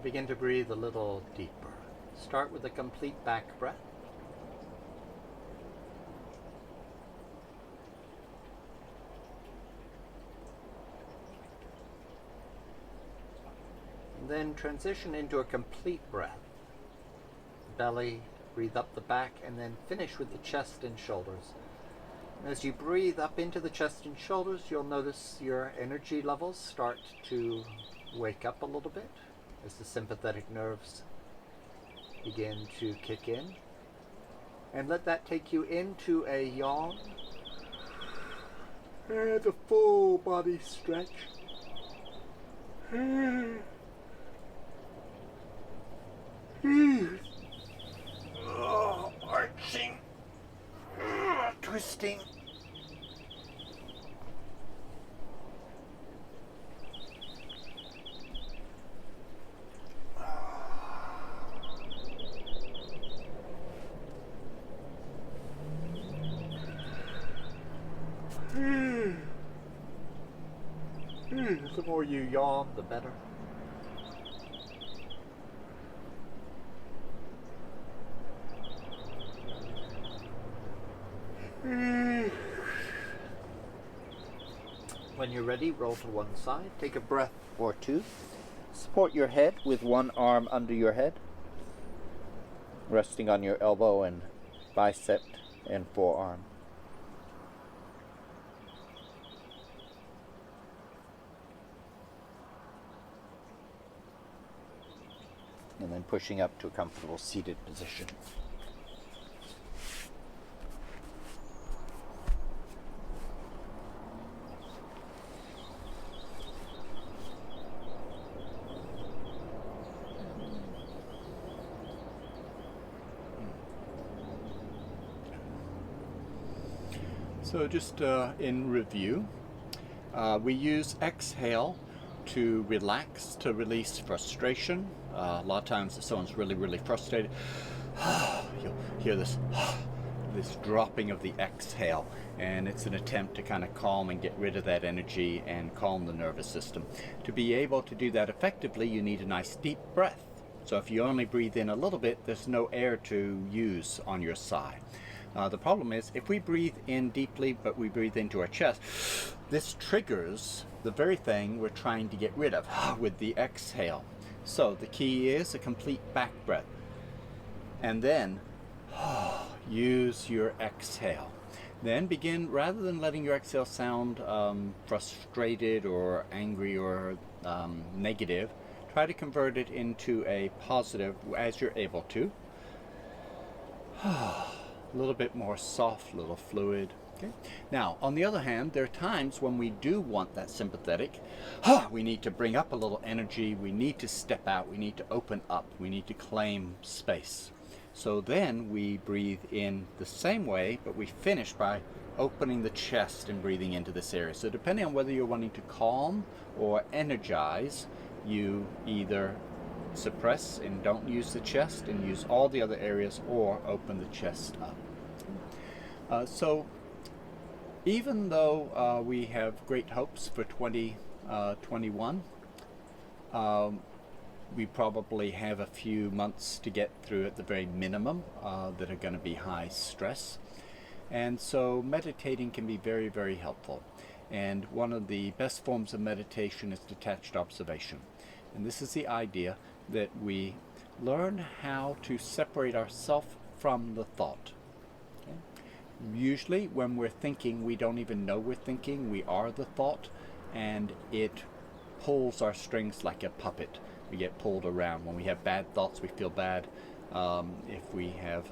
begin to breathe a little deeper. Start with a complete back breath. And then transition into a complete breath. Belly, breathe up the back, and then finish with the chest and shoulders. As you breathe up into the chest and shoulders, you'll notice your energy levels start to wake up a little bit as the sympathetic nerves begin to kick in. And let that take you into a yawn and a full body stretch. Arching, twisting. The more you yawn, the better. When you're ready, roll to one side, take a breath or two. Support your head with one arm under your head, resting on your elbow and bicep and forearm. And then pushing up to a comfortable seated position. So just in review, we use exhale to relax, to release frustration. A lot of times if someone's really frustrated, you'll hear this dropping of the exhale, and it's an attempt to kind of calm and get rid of that energy and calm the nervous system. To be able to do that effectively, you need a nice deep breath. So if you only breathe in a little bit, there's no air to use on your side. The problem is if we breathe in deeply but we breathe into our chest, this triggers the very thing we're trying to get rid of with the exhale. So the key is a complete back breath, and then use your exhale. Then begin, rather than letting your exhale sound frustrated or angry or negative, try to convert it into a positive as you're able to. A little bit more soft, a little fluid. Okay. Now, on the other hand, there are times when we do want that sympathetic. We need to bring up a little energy. We need to step out. We need to open up. We need to claim space. So then we breathe in the same way, but we finish by opening the chest and breathing into this area. So depending on whether you're wanting to calm or energize, you either suppress and don't use the chest and use all the other areas, or open the chest up. So even though we have great hopes for 2021, we probably have a few months to get through at the very minimum that are going to be high stress. And so meditating can be very helpful. And one of the best forms of meditation is detached observation. And this is the idea that we learn how to separate ourselves from the thought. Okay? Usually when we're thinking, we don't even know we're thinking. We are the thought, and it pulls our strings like a puppet. We get pulled around. When we have bad thoughts, we feel bad. If we have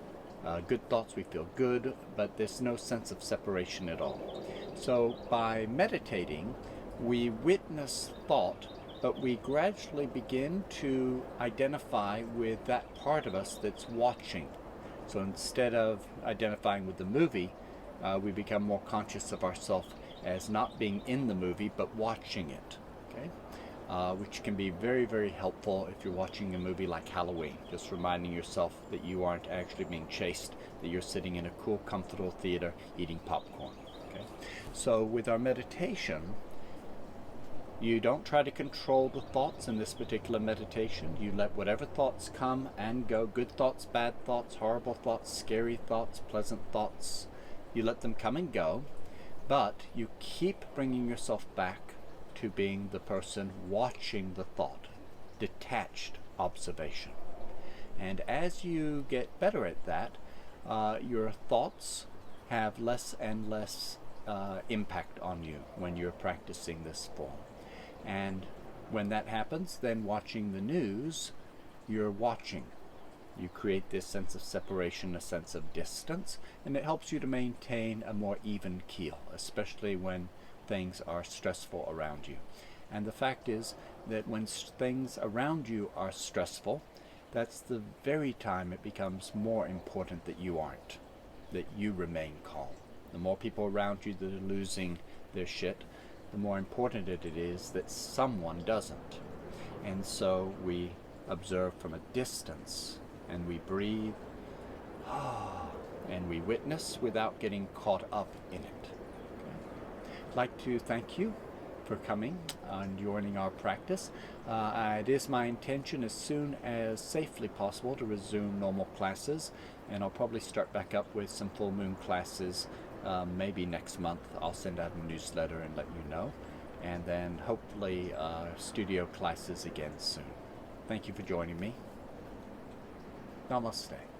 good thoughts, we feel good, but there's no sense of separation at all. So by meditating, we witness thought, but we gradually begin to identify with that part of us that's watching. So instead of identifying with the movie, we become more conscious of ourselves as not being in the movie, but watching it. Okay? Which can be very helpful if you're watching a movie like Halloween, just reminding yourself that you aren't actually being chased, that you're sitting in a cool, comfortable theater eating popcorn. Okay? So with our meditation, You don't try to control the thoughts in this particular meditation. You let whatever thoughts come and go, good thoughts, bad thoughts, horrible thoughts, scary thoughts, pleasant thoughts, you let them come and go, but you keep bringing yourself back to being the person watching the thought, detached observation. And as you get better at that, your thoughts have less and less impact on you when you're practicing this form. And when that happens, then watching the news, you're watching. You create this sense of separation, a sense of distance, and it helps you to maintain a more even keel, especially when things are stressful around you. And the fact is that when things around you are stressful, that's the very time it becomes more important that you aren't, that you remain calm. The more people around you that are losing their shit, the more important it is that someone doesn't. And so we observe from a distance, and we breathe, and we witness without getting caught up in it. Okay. I'd like to thank you for coming and joining our practice. It is my intention as soon as safely possible to resume normal classes, and I'll probably start back up with some full moon classes maybe next month. I'll send out a newsletter and let you know, and then hopefully studio classes again soon. Thank you for joining me. Namaste.